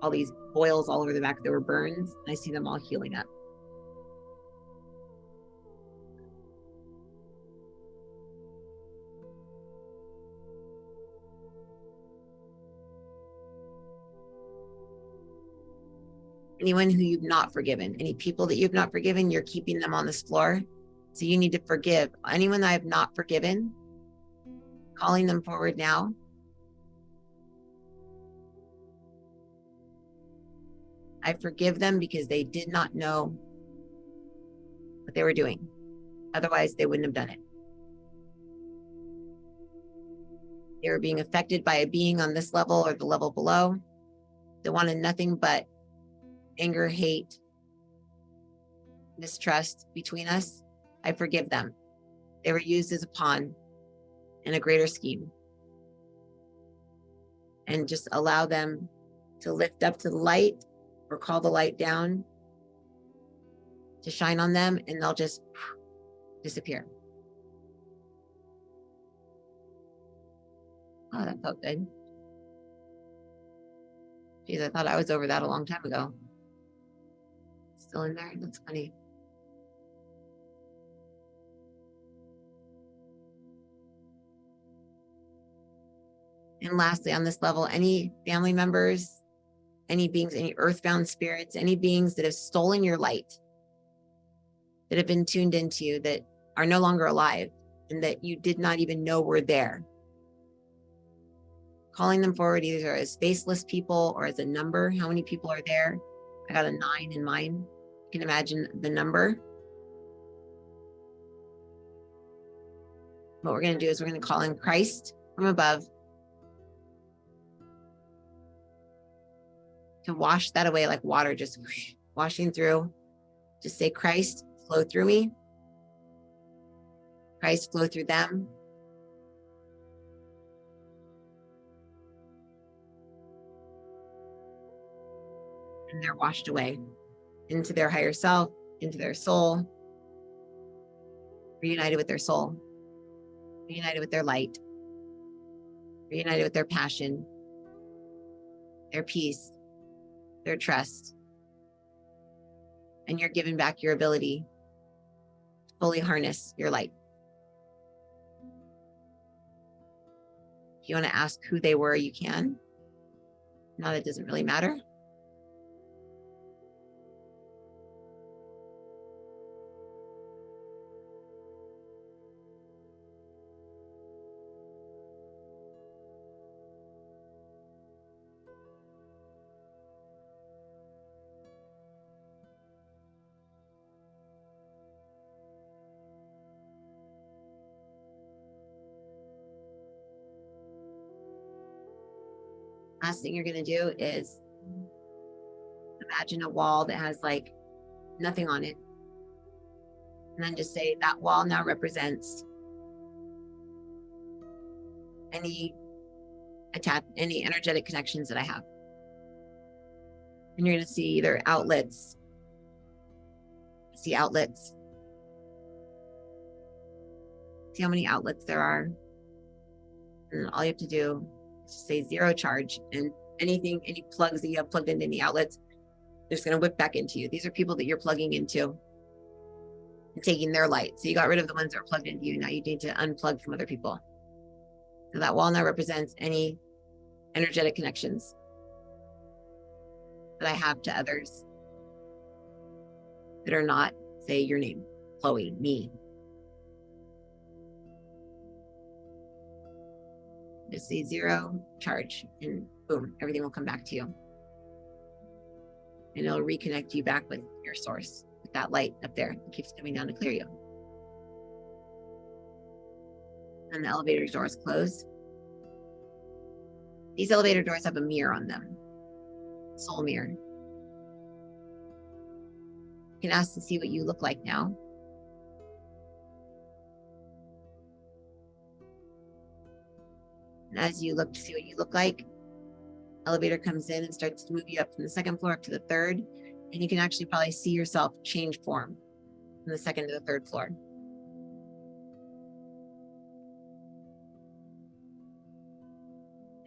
all these boils all over the back. There were burns. And I see them all healing up. Anyone who you've not forgiven, any people that you've not forgiven, you're keeping them on this floor. So you need to forgive anyone that I have not forgiven, calling them forward now. I forgive them because they did not know what they were doing. Otherwise, they wouldn't have done it. They were being affected by a being on this level or the level below. They wanted nothing but anger, hate, mistrust between us. I forgive them. They were used as a pawn in a greater scheme. And just allow them to lift up to the light, or call the light down to shine on them, and they'll just disappear. Oh, that felt good. Geez, I thought I was over that a long time ago. Still in there? That's funny. And lastly, on this level, any family members, any beings, any earthbound spirits, any beings that have stolen your light, that have been tuned into you, that are no longer alive, and that you did not even know were there. Calling them forward either as faceless people or as a number. How many people are there? I got a 9 in mine. You can imagine the number. What we're going to do is we're going to call in Christ from above to wash that away like water, just whoosh, washing through. Just say, Christ, flow through me. Christ, flow through them. And they're washed away into their higher self, into their soul, reunited with their soul, reunited with their light, reunited with their passion, their peace, their trust. And you're given back your ability to fully harness your light. If you want to ask who they were, you can. No, that doesn't really matter. Last thing you're going to do is imagine a wall that has like nothing on it. And then just say that wall now represents any energetic connections that I have. And you're going to see either outlets, see how many outlets there are. And all you have to do is say 0 charge, and any plugs that you have plugged into any outlets, they're just going to whip back into you. These are people that you're plugging into and taking their light. So you got rid of the ones that are plugged into you. Now you need to unplug from other people. So that wall now represents any energetic connections that I have to others that are not, say, your name, Chloe, me. Just say 0 charge, and boom, everything will come back to you. And it'll reconnect you back with your source, with that light up there that keeps coming down to clear you. And the elevator doors close. These elevator doors have a mirror on them, soul mirror. You can ask to see what you look like now. And as you look to see what you look like, elevator comes in and starts to move you up from the 2nd floor up to the 3rd. And you can actually probably see yourself change form from the 2nd to the 3rd floor.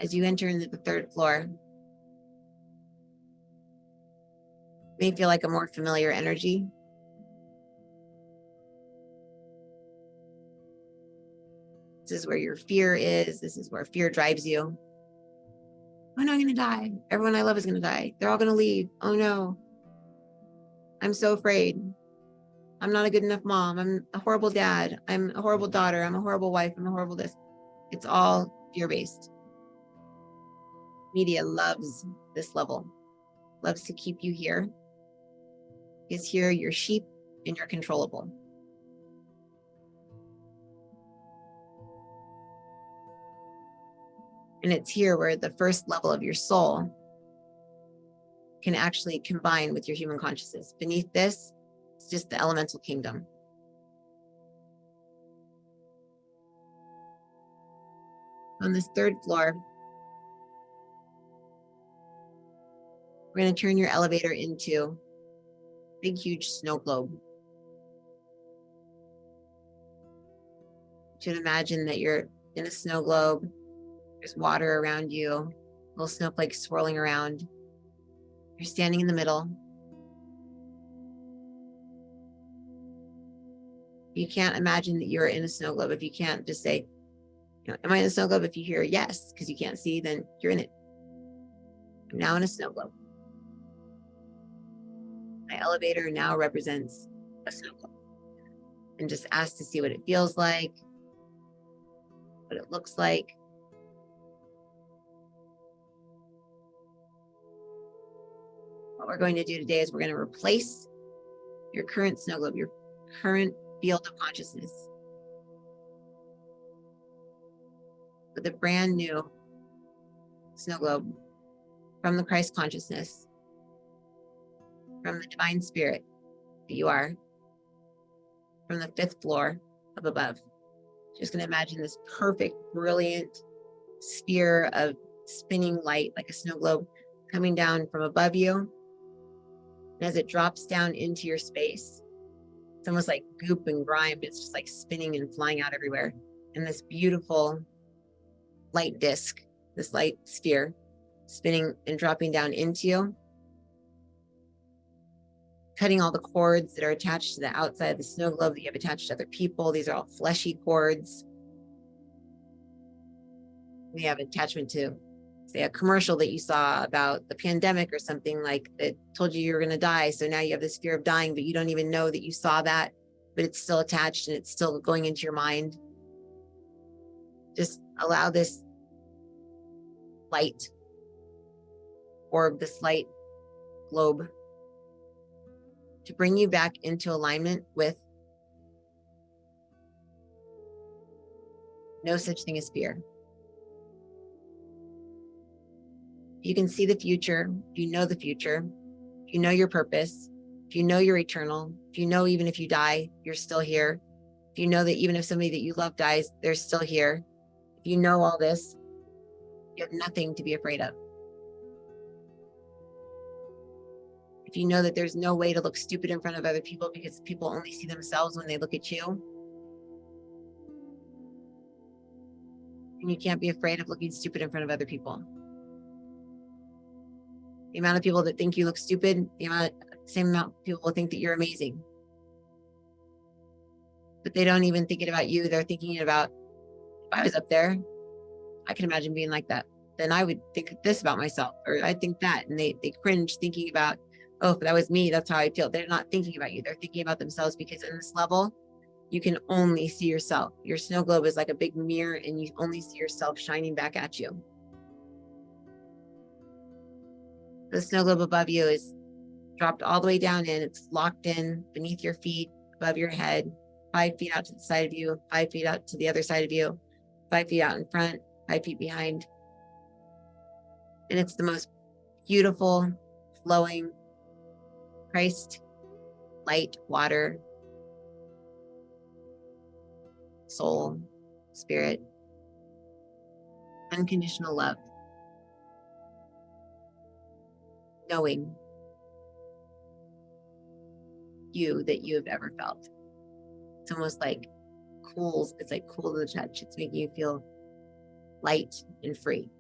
As you enter into the 3rd floor, it may feel like a more familiar energy. This is where your fear is. This is where fear drives you. Oh no, I'm gonna die. Everyone I love is gonna die. They're all gonna leave. Oh no. I'm so afraid. I'm not a good enough mom. I'm a horrible dad. I'm a horrible daughter. I'm a horrible wife. I'm a horrible this. It's all fear-based. Media loves this level, loves to keep you here. Because here you're sheep and you're controllable. And it's here where the first level of your soul can actually combine with your human consciousness. Beneath this, it's just the elemental kingdom. On this 3rd floor, we're going to turn your elevator into a big, huge snow globe. You should imagine that you're in a snow globe. There's water around you, little snowflakes swirling around. You're standing in the middle. You can't imagine that you're in a snow globe. If you can't just say, am I in a snow globe? If you hear yes, because you can't see, then you're in it. I'm now in a snow globe. My elevator now represents a snow globe. And just ask to see what it feels like, what it looks like. What we're going to do today is we're going to replace your current snow globe, your current field of consciousness, with a brand new snow globe from the Christ consciousness, from the divine spirit that you are, from the 5th floor of above. Just going to imagine this perfect, brilliant sphere of spinning light like a snow globe coming down from above you. And as it drops down into your space, it's almost like goop and grime. It's just like spinning and flying out everywhere. And this beautiful light disc, this light sphere, spinning and dropping down into you, cutting all the cords that are attached to the outside of the snow globe that you have attached to other people. These are all fleshy cords. We have attachment to, say, a commercial that you saw about the pandemic or something, like that told you were going to die. So now you have this fear of dying, but you don't even know that you saw that, but it's still attached and it's still going into your mind. Just allow this light orb, this light globe, to bring you back into alignment with no such thing as fear. You can see the future, if you know the future, if you know your purpose, if you know you're eternal, if you know even if you die, you're still here, if you know that even if somebody that you love dies, they're still here, if you know all this, you have nothing to be afraid of. If you know that there's no way to look stupid in front of other people because people only see themselves when they look at you, and you can't be afraid of looking stupid in front of other people. The amount of people that think you look stupid, same amount of people will think that you're amazing. But they don't even think it about you. They're thinking about, if I was up there, I can imagine being like that. Then I would think this about myself, or I think that. And they cringe thinking about, oh, if that was me, that's how I feel. They're not thinking about you. They're thinking about themselves, because in this level, you can only see yourself. Your snow globe is like a big mirror and you only see yourself shining back at you. The snow globe above you is dropped all the way down in. It's locked in beneath your feet, above your head, 5 feet out to the side of you, 5 feet out to the other side of you, 5 feet out in front, 5 feet behind. And it's the most beautiful, flowing Christ, light, water, soul, spirit, unconditional love, knowing you that you have ever felt. It's almost like cool. It's like cool to the touch. It's making you feel light and free.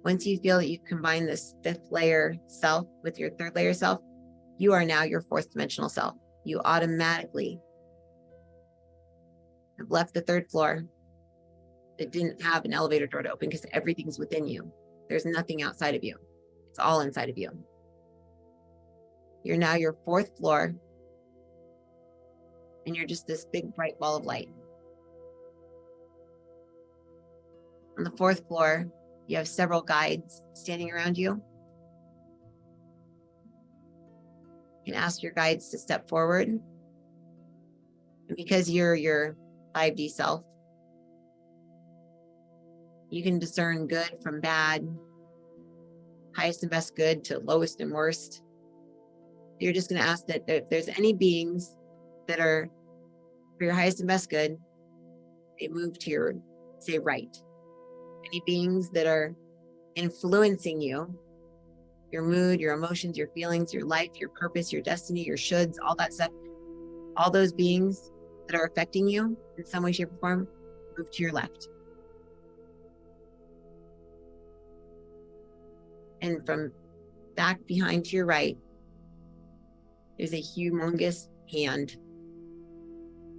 Once you feel that you've combined this 5th layer self with your 3rd layer self, you are now your 4th dimensional self. You automatically have left the 3rd floor. It didn't have an elevator door to open because everything's within you. There's nothing outside of you. It's all inside of you. You're now your 4th floor, and you're just this big bright ball of light. On the 4th floor, you have several guides standing around you. You can ask your guides to step forward. And because you're your 5D self, you can discern good from bad, highest and best good to lowest and worst. You're just going to ask that if there's any beings that are for your highest and best good, they move to your, say, right. Any beings that are influencing you, your mood, your emotions, your feelings, your life, your purpose, your destiny, your shoulds, all that stuff, all those beings that are affecting you in some way, shape, or form, move to your left. And from back behind to your right, there's a humongous hand,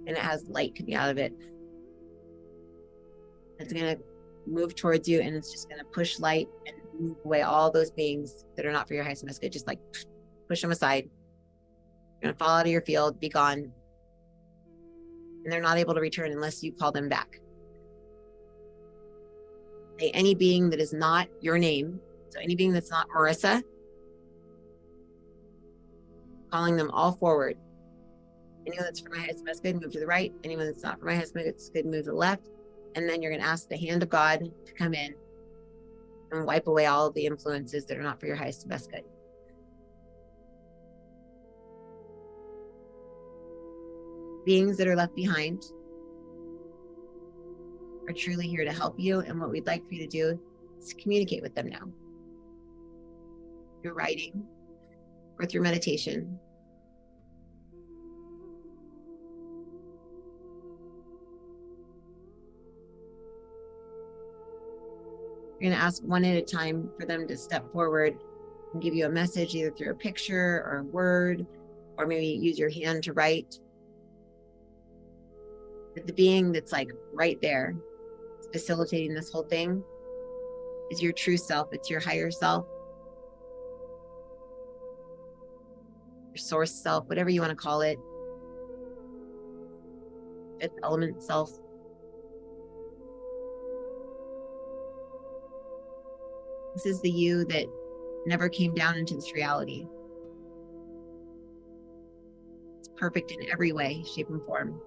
and it has light coming out of it. It's going to move towards you, and it's just going to push light and move away all those beings that are not for your highest and best good. Just like push them aside. You're going to fall out of your field, be gone. And they're not able to return unless you call them back. Okay, any being that is not your name, so any being that's not Marissa, calling them all forward. Anyone that's for my highest and best good, move to the right. Anyone that's not for my highest and best good, move to the left. And then you're going to ask the hand of God to come in and wipe away all of the influences that are not for your highest and best good. Beings that are left behind are truly here to help you. And what we'd like for you to do is communicate with them now. Through writing or through meditation. You're going to ask one at a time for them to step forward and give you a message, either through a picture or a word, or maybe use your hand to write. But the being that's like right there, facilitating this whole thing, is your true self. It's your higher self, your source self, whatever you want to call it. Fifth element self. This is the you that never came down into this reality. It's perfect in every way, shape, and form.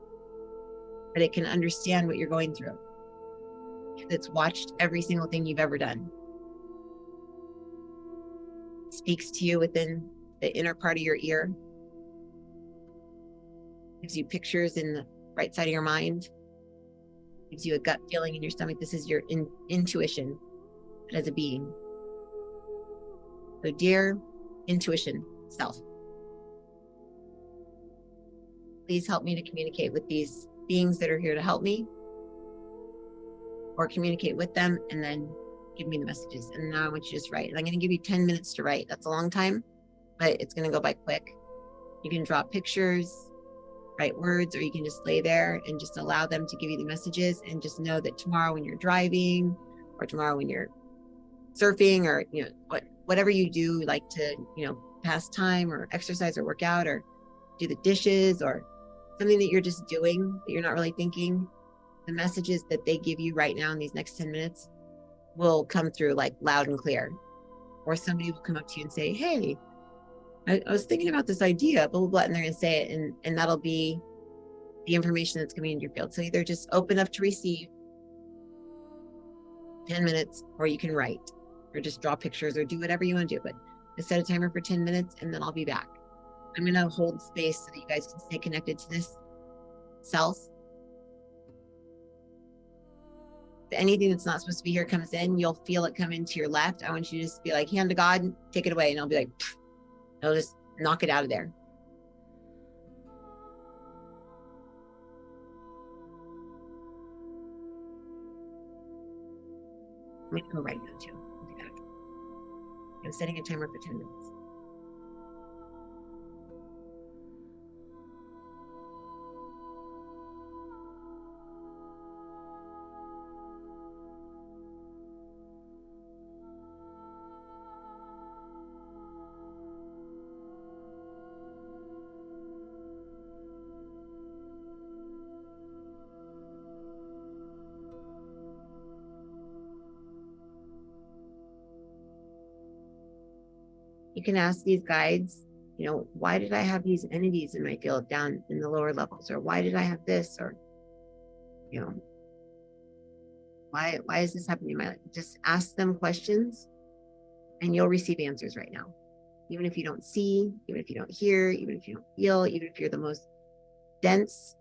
But it can understand what you're going through. It's watched every single thing you've ever done. It speaks to you within the inner part of your ear. Gives you pictures in the right side of your mind. Gives you a gut feeling in your stomach. This is your intuition as a being. So dear intuition self, please help me to communicate with these beings that are here to help me, or communicate with them and then give me the messages. And now I want you to just write. And I'm going to give you 10 minutes to write. That's a long time, but it's going to go by quick. You can draw pictures, write words, or you can just lay there and just allow them to give you the messages, and just know that tomorrow when you're driving, or tomorrow when you're surfing, or whatever you do, like to pass time or exercise or work out or do the dishes or something that you're just doing that you're not really thinking, the messages that they give you right now in these next 10 minutes will come through like loud and clear. Or somebody will come up to you and say, hey, I was thinking about this idea, blah, blah, blah, and they're going to say it, and that'll be the information that's coming into your field. So either just open up to receive 10 minutes, or you can write, or just draw pictures, or do whatever you want to do. But just set a timer for 10 minutes, and then I'll be back. I'm going to hold space so that you guys can stay connected to this self. If anything that's not supposed to be here comes in, you'll feel it come into your left. I want you to just be like, hand to God, take it away. And I'll be like, I'll just knock it out of there. I'm going to go right now too. I'll be back. I'm setting a timer for 10 minutes. You can ask these guides, why did I have these entities in my field down in the lower levels? Or why did I have this? Or, why is this happening in my life? Just ask them questions and you'll receive answers right now. Even if you don't see, even if you don't hear, even if you don't feel, even if you're the most dense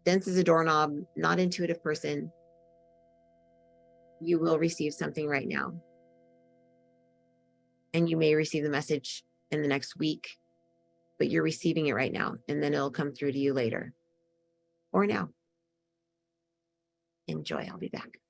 as a doorknob, not intuitive person, you will receive something right now. and you may receive the message in the next week, but you're receiving it right now, and then it'll come through to you later or now. Enjoy. I'll be back.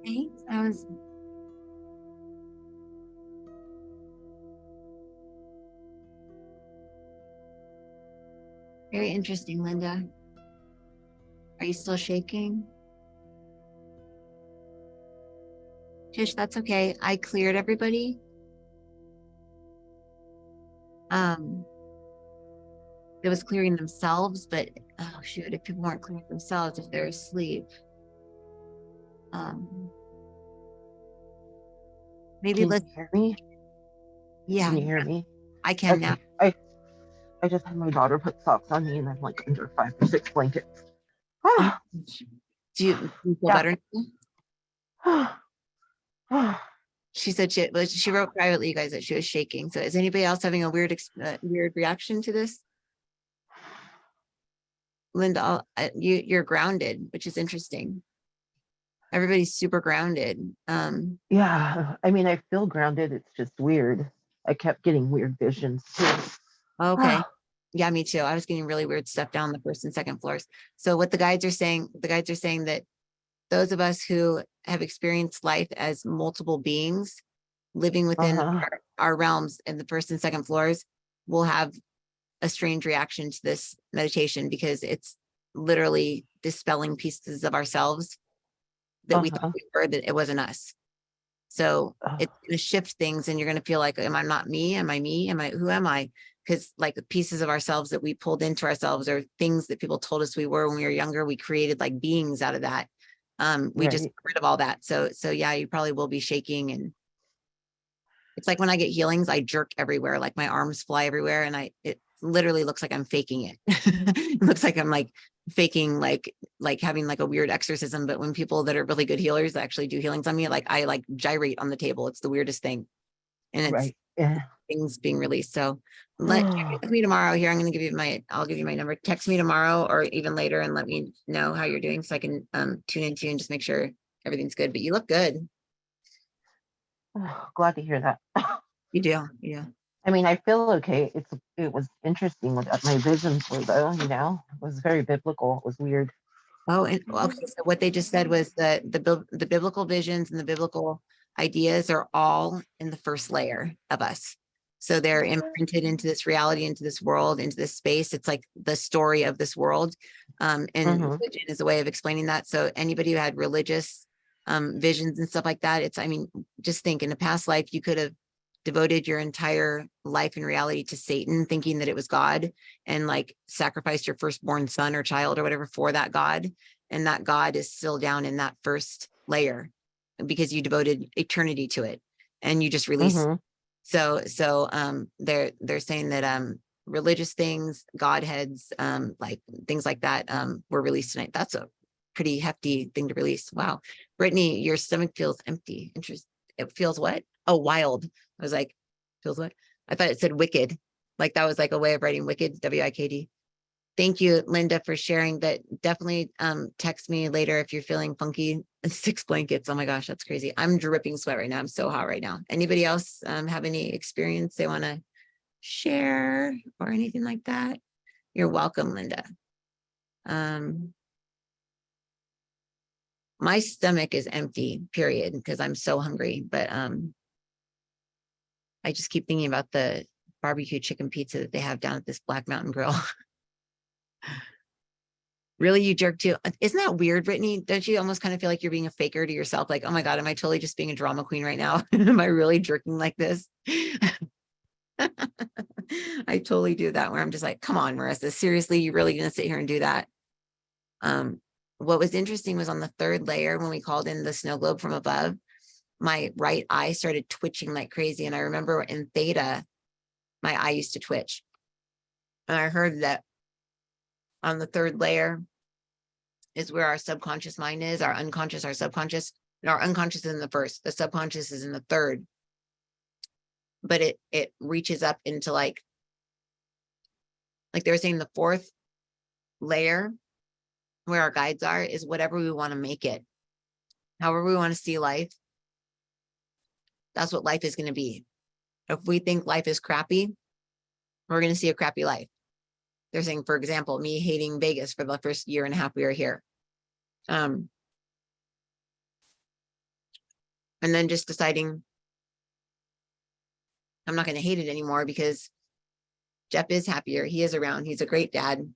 Thanks. I was. Very interesting, Linda. Are you still shaking? Tish, that's okay. I cleared everybody. It was clearing themselves, but oh shoot, if people weren't clearing themselves, if they're asleep. Maybe Can let's, you hear me? yeah, Can you hear me? I can now. Okay. I just had my daughter put socks on me and I'm like under 5 or 6 blankets. Ah, Do you feel Yeah. better now? ah. She said she wrote privately, you guys, that she was shaking. So is anybody else having a weird reaction to this? Linda, you're grounded, which is interesting. Everybody's super grounded. Yeah, I mean, I feel grounded. It's just weird. I kept getting weird visions too. Okay. Yeah, me too. I was getting really weird stuff down the first and second floors. So what the guides are saying that those of us who have experienced life as multiple beings living within our realms in the first and second floors will have a strange reaction to this meditation because it's literally dispelling pieces of ourselves that we thought we were, that it wasn't us. So it's going to shift things and you're going to feel like, am I not me? Am I me? Who am I? Because like the pieces of ourselves that we pulled into ourselves are things that people told us we were when we were younger. We created like beings out of that. We just got rid of all that. So yeah, you probably will be shaking. And it's like when I get healings, I jerk everywhere, like my arms fly everywhere. And it literally looks like I'm faking it. It looks like I'm like faking, like having like a weird exorcism. But when people that are really good healers actually do healings on me, like I like gyrate on the table. It's the weirdest thing. And it's things being released. So text me tomorrow here. I'm going to give you I'll give you my number. Text me tomorrow or even later and let me know how you're doing so I can tune into you and just make sure everything's good. But you look good. Glad to hear that. You do. Yeah. I mean, I feel okay. It was interesting what my visions were though, it was very biblical. It was weird. Oh, and okay. So what they just said was that the biblical visions and the biblical ideas are all in the first layer of us. So they're imprinted into this reality, into this world, into this space. It's like the story of this world. And religion is a way of explaining that. So anybody who had religious visions and stuff like that, I mean, just think in a past life, you could have devoted your entire life and reality to Satan, thinking that it was God, and like sacrificed your firstborn son or child or whatever for that God. And that God is still down in that first layer because you devoted eternity to it and you just release. So they're saying that religious things, Godheads, like things like that were released tonight. That's a pretty hefty thing to release. Wow. Brittany, your stomach feels empty. Interesting. It feels what? Oh, wild. I was like, feels what? I thought it said wicked. Like that was like a way of writing wicked, W-I-K-D. Thank you, Linda, for sharing that. Definitely text me later if you're feeling funky. 6 blankets. Oh my gosh, that's crazy. I'm dripping sweat right now. I'm so hot right now. Anybody else have any experience they want to share or anything like that? You're welcome, Linda. My stomach is empty, period, because I'm so hungry. But I just keep thinking about the barbecue chicken pizza that they have down at this Black Mountain Grill. Really, you jerk too? Isn't that weird, Brittany? Don't you almost kind of feel like you're being a faker to yourself? Like, oh my God, am I totally just being a drama queen right now? Am I really jerking like this? I totally do that where I'm just like, come on, Marissa, seriously, you really gonna sit here and do that? What was interesting was on the third layer when we called in the snow globe from above, my right eye started twitching like crazy. And I remember in theta, my eye used to twitch. And I heard that on the third layer is where our subconscious mind is, our unconscious, our subconscious. And our unconscious is in the first, the subconscious is in the third. But it reaches up into like they were saying the fourth layer where our guides are is whatever we want to make it. However we want to see life, that's what life is going to be. If we think life is crappy, we're going to see a crappy life. They're saying, for example, me hating Vegas for the first year and a half we were here. And then just deciding I'm not going to hate it anymore because Jeff is happier. He is around. He's a great dad.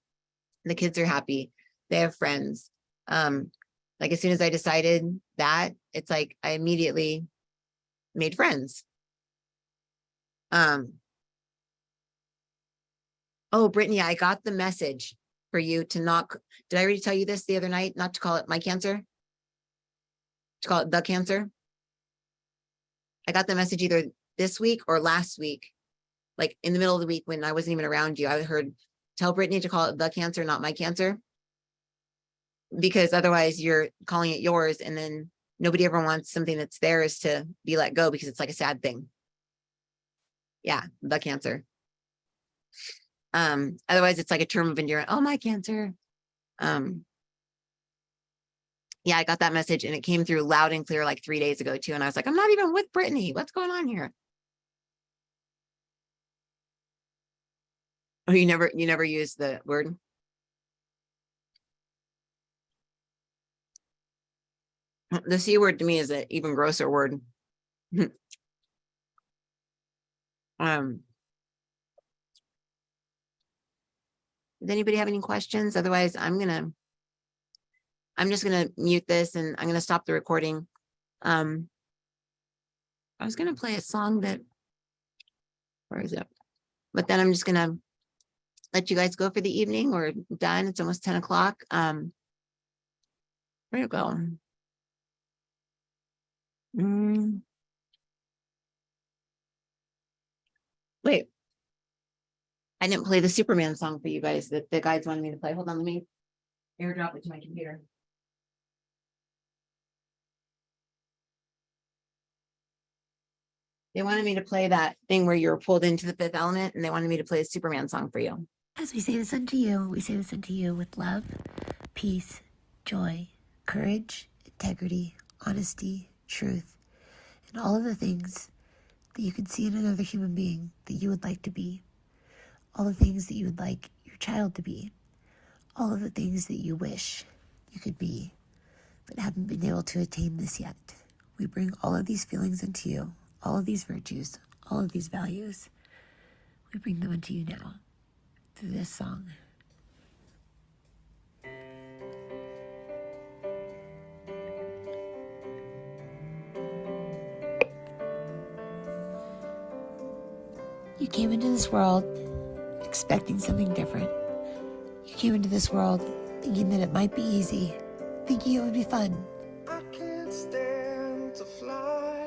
The kids are happy. They have friends. Like as soon as I decided that, it's like I immediately made friends. Oh, Brittany, I got the message for you to not, did I already tell you this the other night? Not to call it my cancer? To call it the cancer? I got the message either this week or last week, like in the middle of the week when I wasn't even around you. I heard, tell Brittany to call it the cancer, not my cancer. Because otherwise you're calling it yours, and then nobody ever wants something that's theirs to be let go because it's like a sad thing. Yeah, the cancer. Otherwise it's like a term of endearment. Oh, my cancer. Yeah, I got that message and it came through loud and clear like 3 days ago too. And I was like, I'm not even with Brittany. What's going on here? Oh, you never use the word? The C word to me is an even grosser word. Does anybody have any questions? Otherwise, I'm just gonna mute this and I'm gonna stop the recording. I was gonna play a song that, where is it? But then I'm just gonna let you guys go for the evening. We're done. It's almost 10 o'clock. Where to go? Wait, I didn't play the Superman song for you guys that the guides wanted me to play. Hold on, let me airdrop it to my computer. They wanted me to play that thing where you're pulled into the fifth element, and they wanted me to play a Superman song for you. As we say this unto you, we say this unto you with love, peace, joy, courage, integrity, honesty, truth, and all of the things that you can see in another human being that you would like to be, all the things that you would like your child to be, all of the things that you wish you could be, but haven't been able to attain this yet. We bring all of these feelings into you, all of these virtues, all of these values. We bring them into you now through this song. You came into this world expecting something different. You came into this world thinking that it might be easy, thinking it would be fun. I can't stand to fly.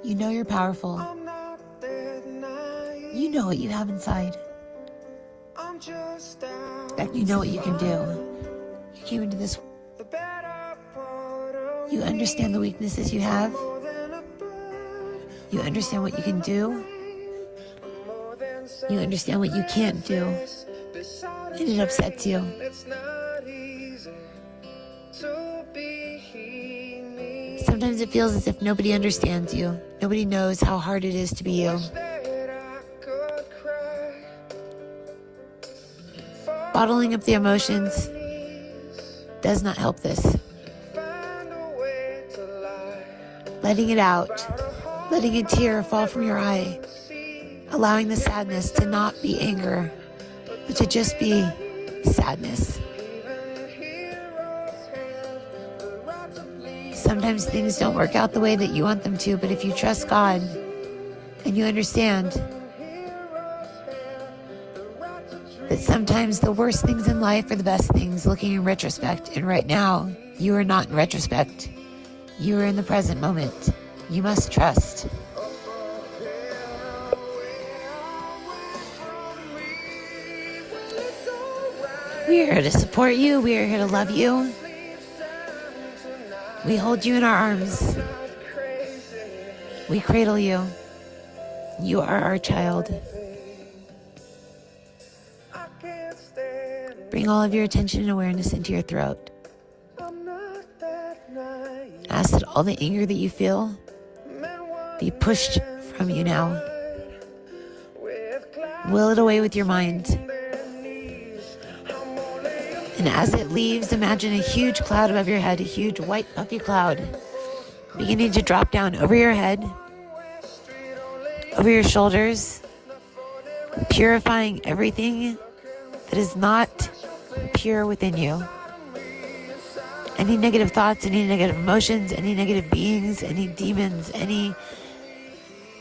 You know you're powerful. I'm not that naive. You know what you have inside. I'm just In fact, you know what you can do. You came into this. the better part of You understand the weaknesses you have. more than a bird, You understand what you can do. more than You understand what you can't do. surface beside And it upsets you. It's not easy to be me. Sometimes it feels as if nobody understands you. Nobody knows how hard it is to be you. That I could cry. Bottling up the emotions does not help this. Find a way to lie. Letting it out, letting a tear fall from your eye, allowing the sadness to not be anger, but to just be sadness. Sometimes things don't work out the way that you want them to, but if you trust God and you understand that sometimes the worst things in life are the best things, looking in retrospect, and right now, you are not in retrospect. You are in the present moment. You must trust. We are here to support you. We are here to love you. We hold you in our arms. We cradle you. You are our child. Bring all of your attention and awareness into your throat. Ask that all the anger that you feel be pushed from you now. Will it away with your mind. And as it leaves, imagine a huge cloud above your head, a huge white puffy cloud beginning to drop down over your head, over your shoulders, purifying everything that is not pure within you. Any negative thoughts, any negative emotions, any negative beings, any demons, any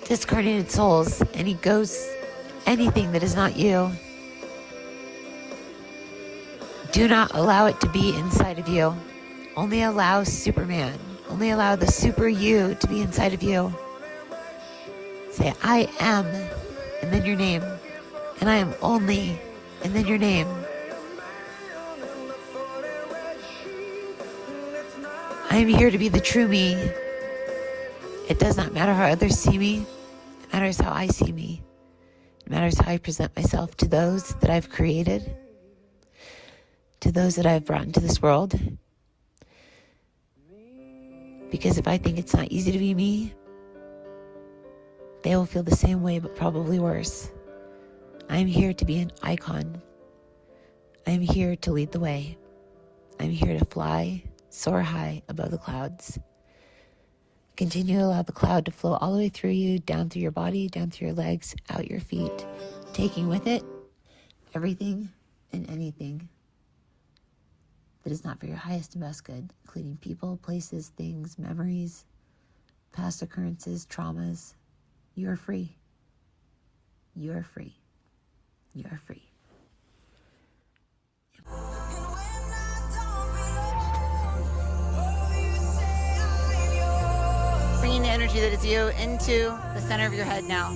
discarnated souls, any ghosts, anything that is not you. Do not allow it to be inside of you. Only allow Superman. Only allow the super you to be inside of you. Say, I am, and then your name. And I am only, and then your name. I am here to be the true me. It does not matter how others see me. It matters how I see me. It matters how I present myself to those that I've created, to those that I've brought into this world. Because if I think it's not easy to be me, they will feel the same way, but probably worse. I'm here to be an icon. I'm here to lead the way. I'm here to fly, soar high above the clouds. Continue to allow the cloud to flow all the way through you, down through your body, down through your legs, out your feet, taking with it everything and anything that is not for your highest and best good, including people, places, things, memories, past occurrences, traumas. You are free. You are free. You are free. Bringing the energy that is you into the center of your head now.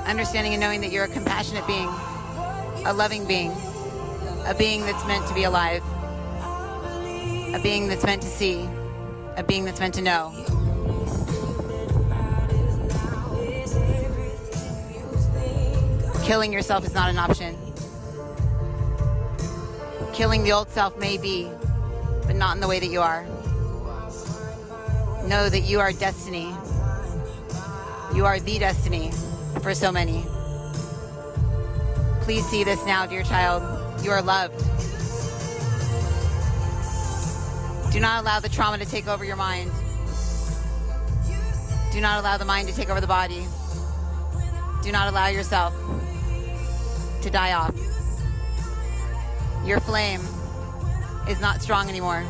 Understanding and knowing that you're a compassionate being, a loving being, a being that's meant to be alive, a being that's meant to see, a being that's meant to know. Killing yourself is not an option. Killing the old self may be, but not in the way that you are. Know that you are destiny. You are the destiny for so many. Please see this now, dear child. You are loved. Do not allow the trauma to take over your mind. Do not allow the mind to take over the body. Do not allow yourself to die off. Your flame is not strong anymore.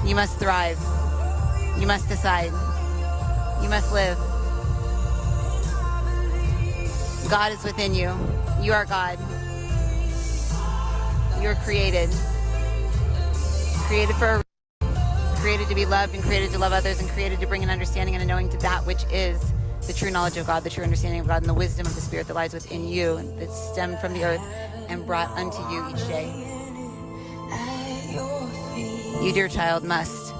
You must thrive. You must decide. You must live. God is within you. You are God. You are created. Created for created to be loved and created to love others and created to bring an understanding and a knowing to that which is the true knowledge of God, the true understanding of God, and the wisdom of the Spirit that lies within you, that stemmed from the earth and brought unto you each day. You, dear child, must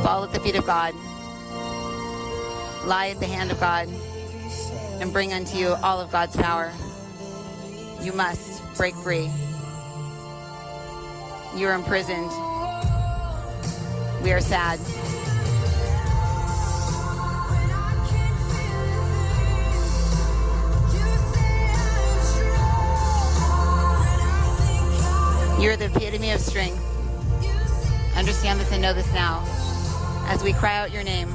fall at the feet of God, lie at the hand of God, and bring unto you all of God's power. You must break free. You are imprisoned. We are sad. You are the epitome of strength. Understand this and know this now. As we cry out your name,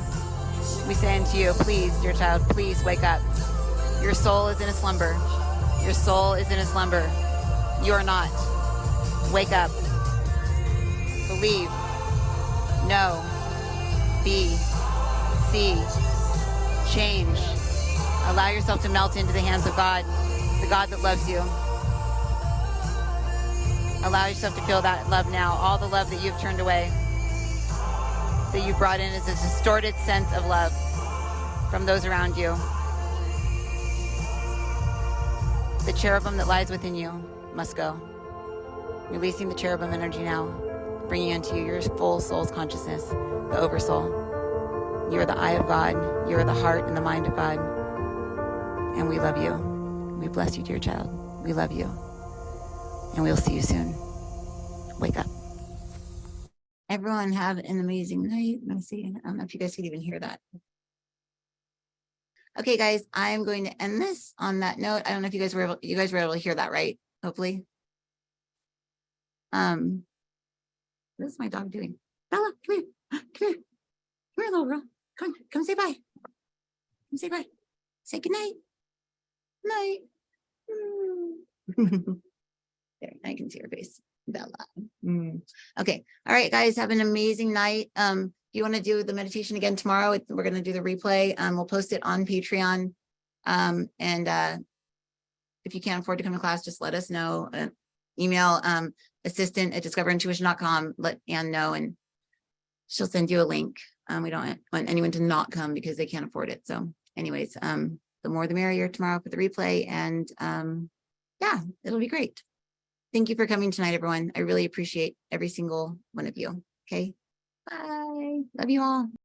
we say unto you, please, dear child, please wake up. Your soul is in a slumber. Your soul is in a slumber. You are not. Wake up. Believe. Know. Be. See. Change. Allow yourself to melt into the hands of God, the God that loves you. Allow yourself to feel that love now. All the love that you've turned away, that you've brought in, is a distorted sense of love from those around you. The cherubim that lies within you must go. Releasing the cherubim energy now, bringing into you your full soul's consciousness, the oversoul. You are the eye of God. You are the heart and the mind of God. And we love you. We bless you, dear child. We love you. And we'll see you soon. Wake up. Everyone have an amazing night. Let me see. I don't know if you guys could even hear that. Okay, guys, I'm going to end this on that note. I don't know if you guys were able to hear that, right? Hopefully. What is my dog doing? Bella, come here. Come here. Come here, little girl. Come say bye. Come say bye. Say good night. Night. There, I can see her face. Bella. Okay. All right, guys, have an amazing night. You want to do the meditation again tomorrow? We're going to do the replay. We'll post it on Patreon. If you can't afford to come to class, just let us know. Email assistant@discoverintuition.com. Let Anne know, and she'll send you a link. We don't want anyone to not come because they can't afford it. So anyways, the more the merrier tomorrow for the replay. And yeah, it'll be great. Thank you for coming tonight, everyone. I really appreciate every single one of you. Okay. Bye. Love you all.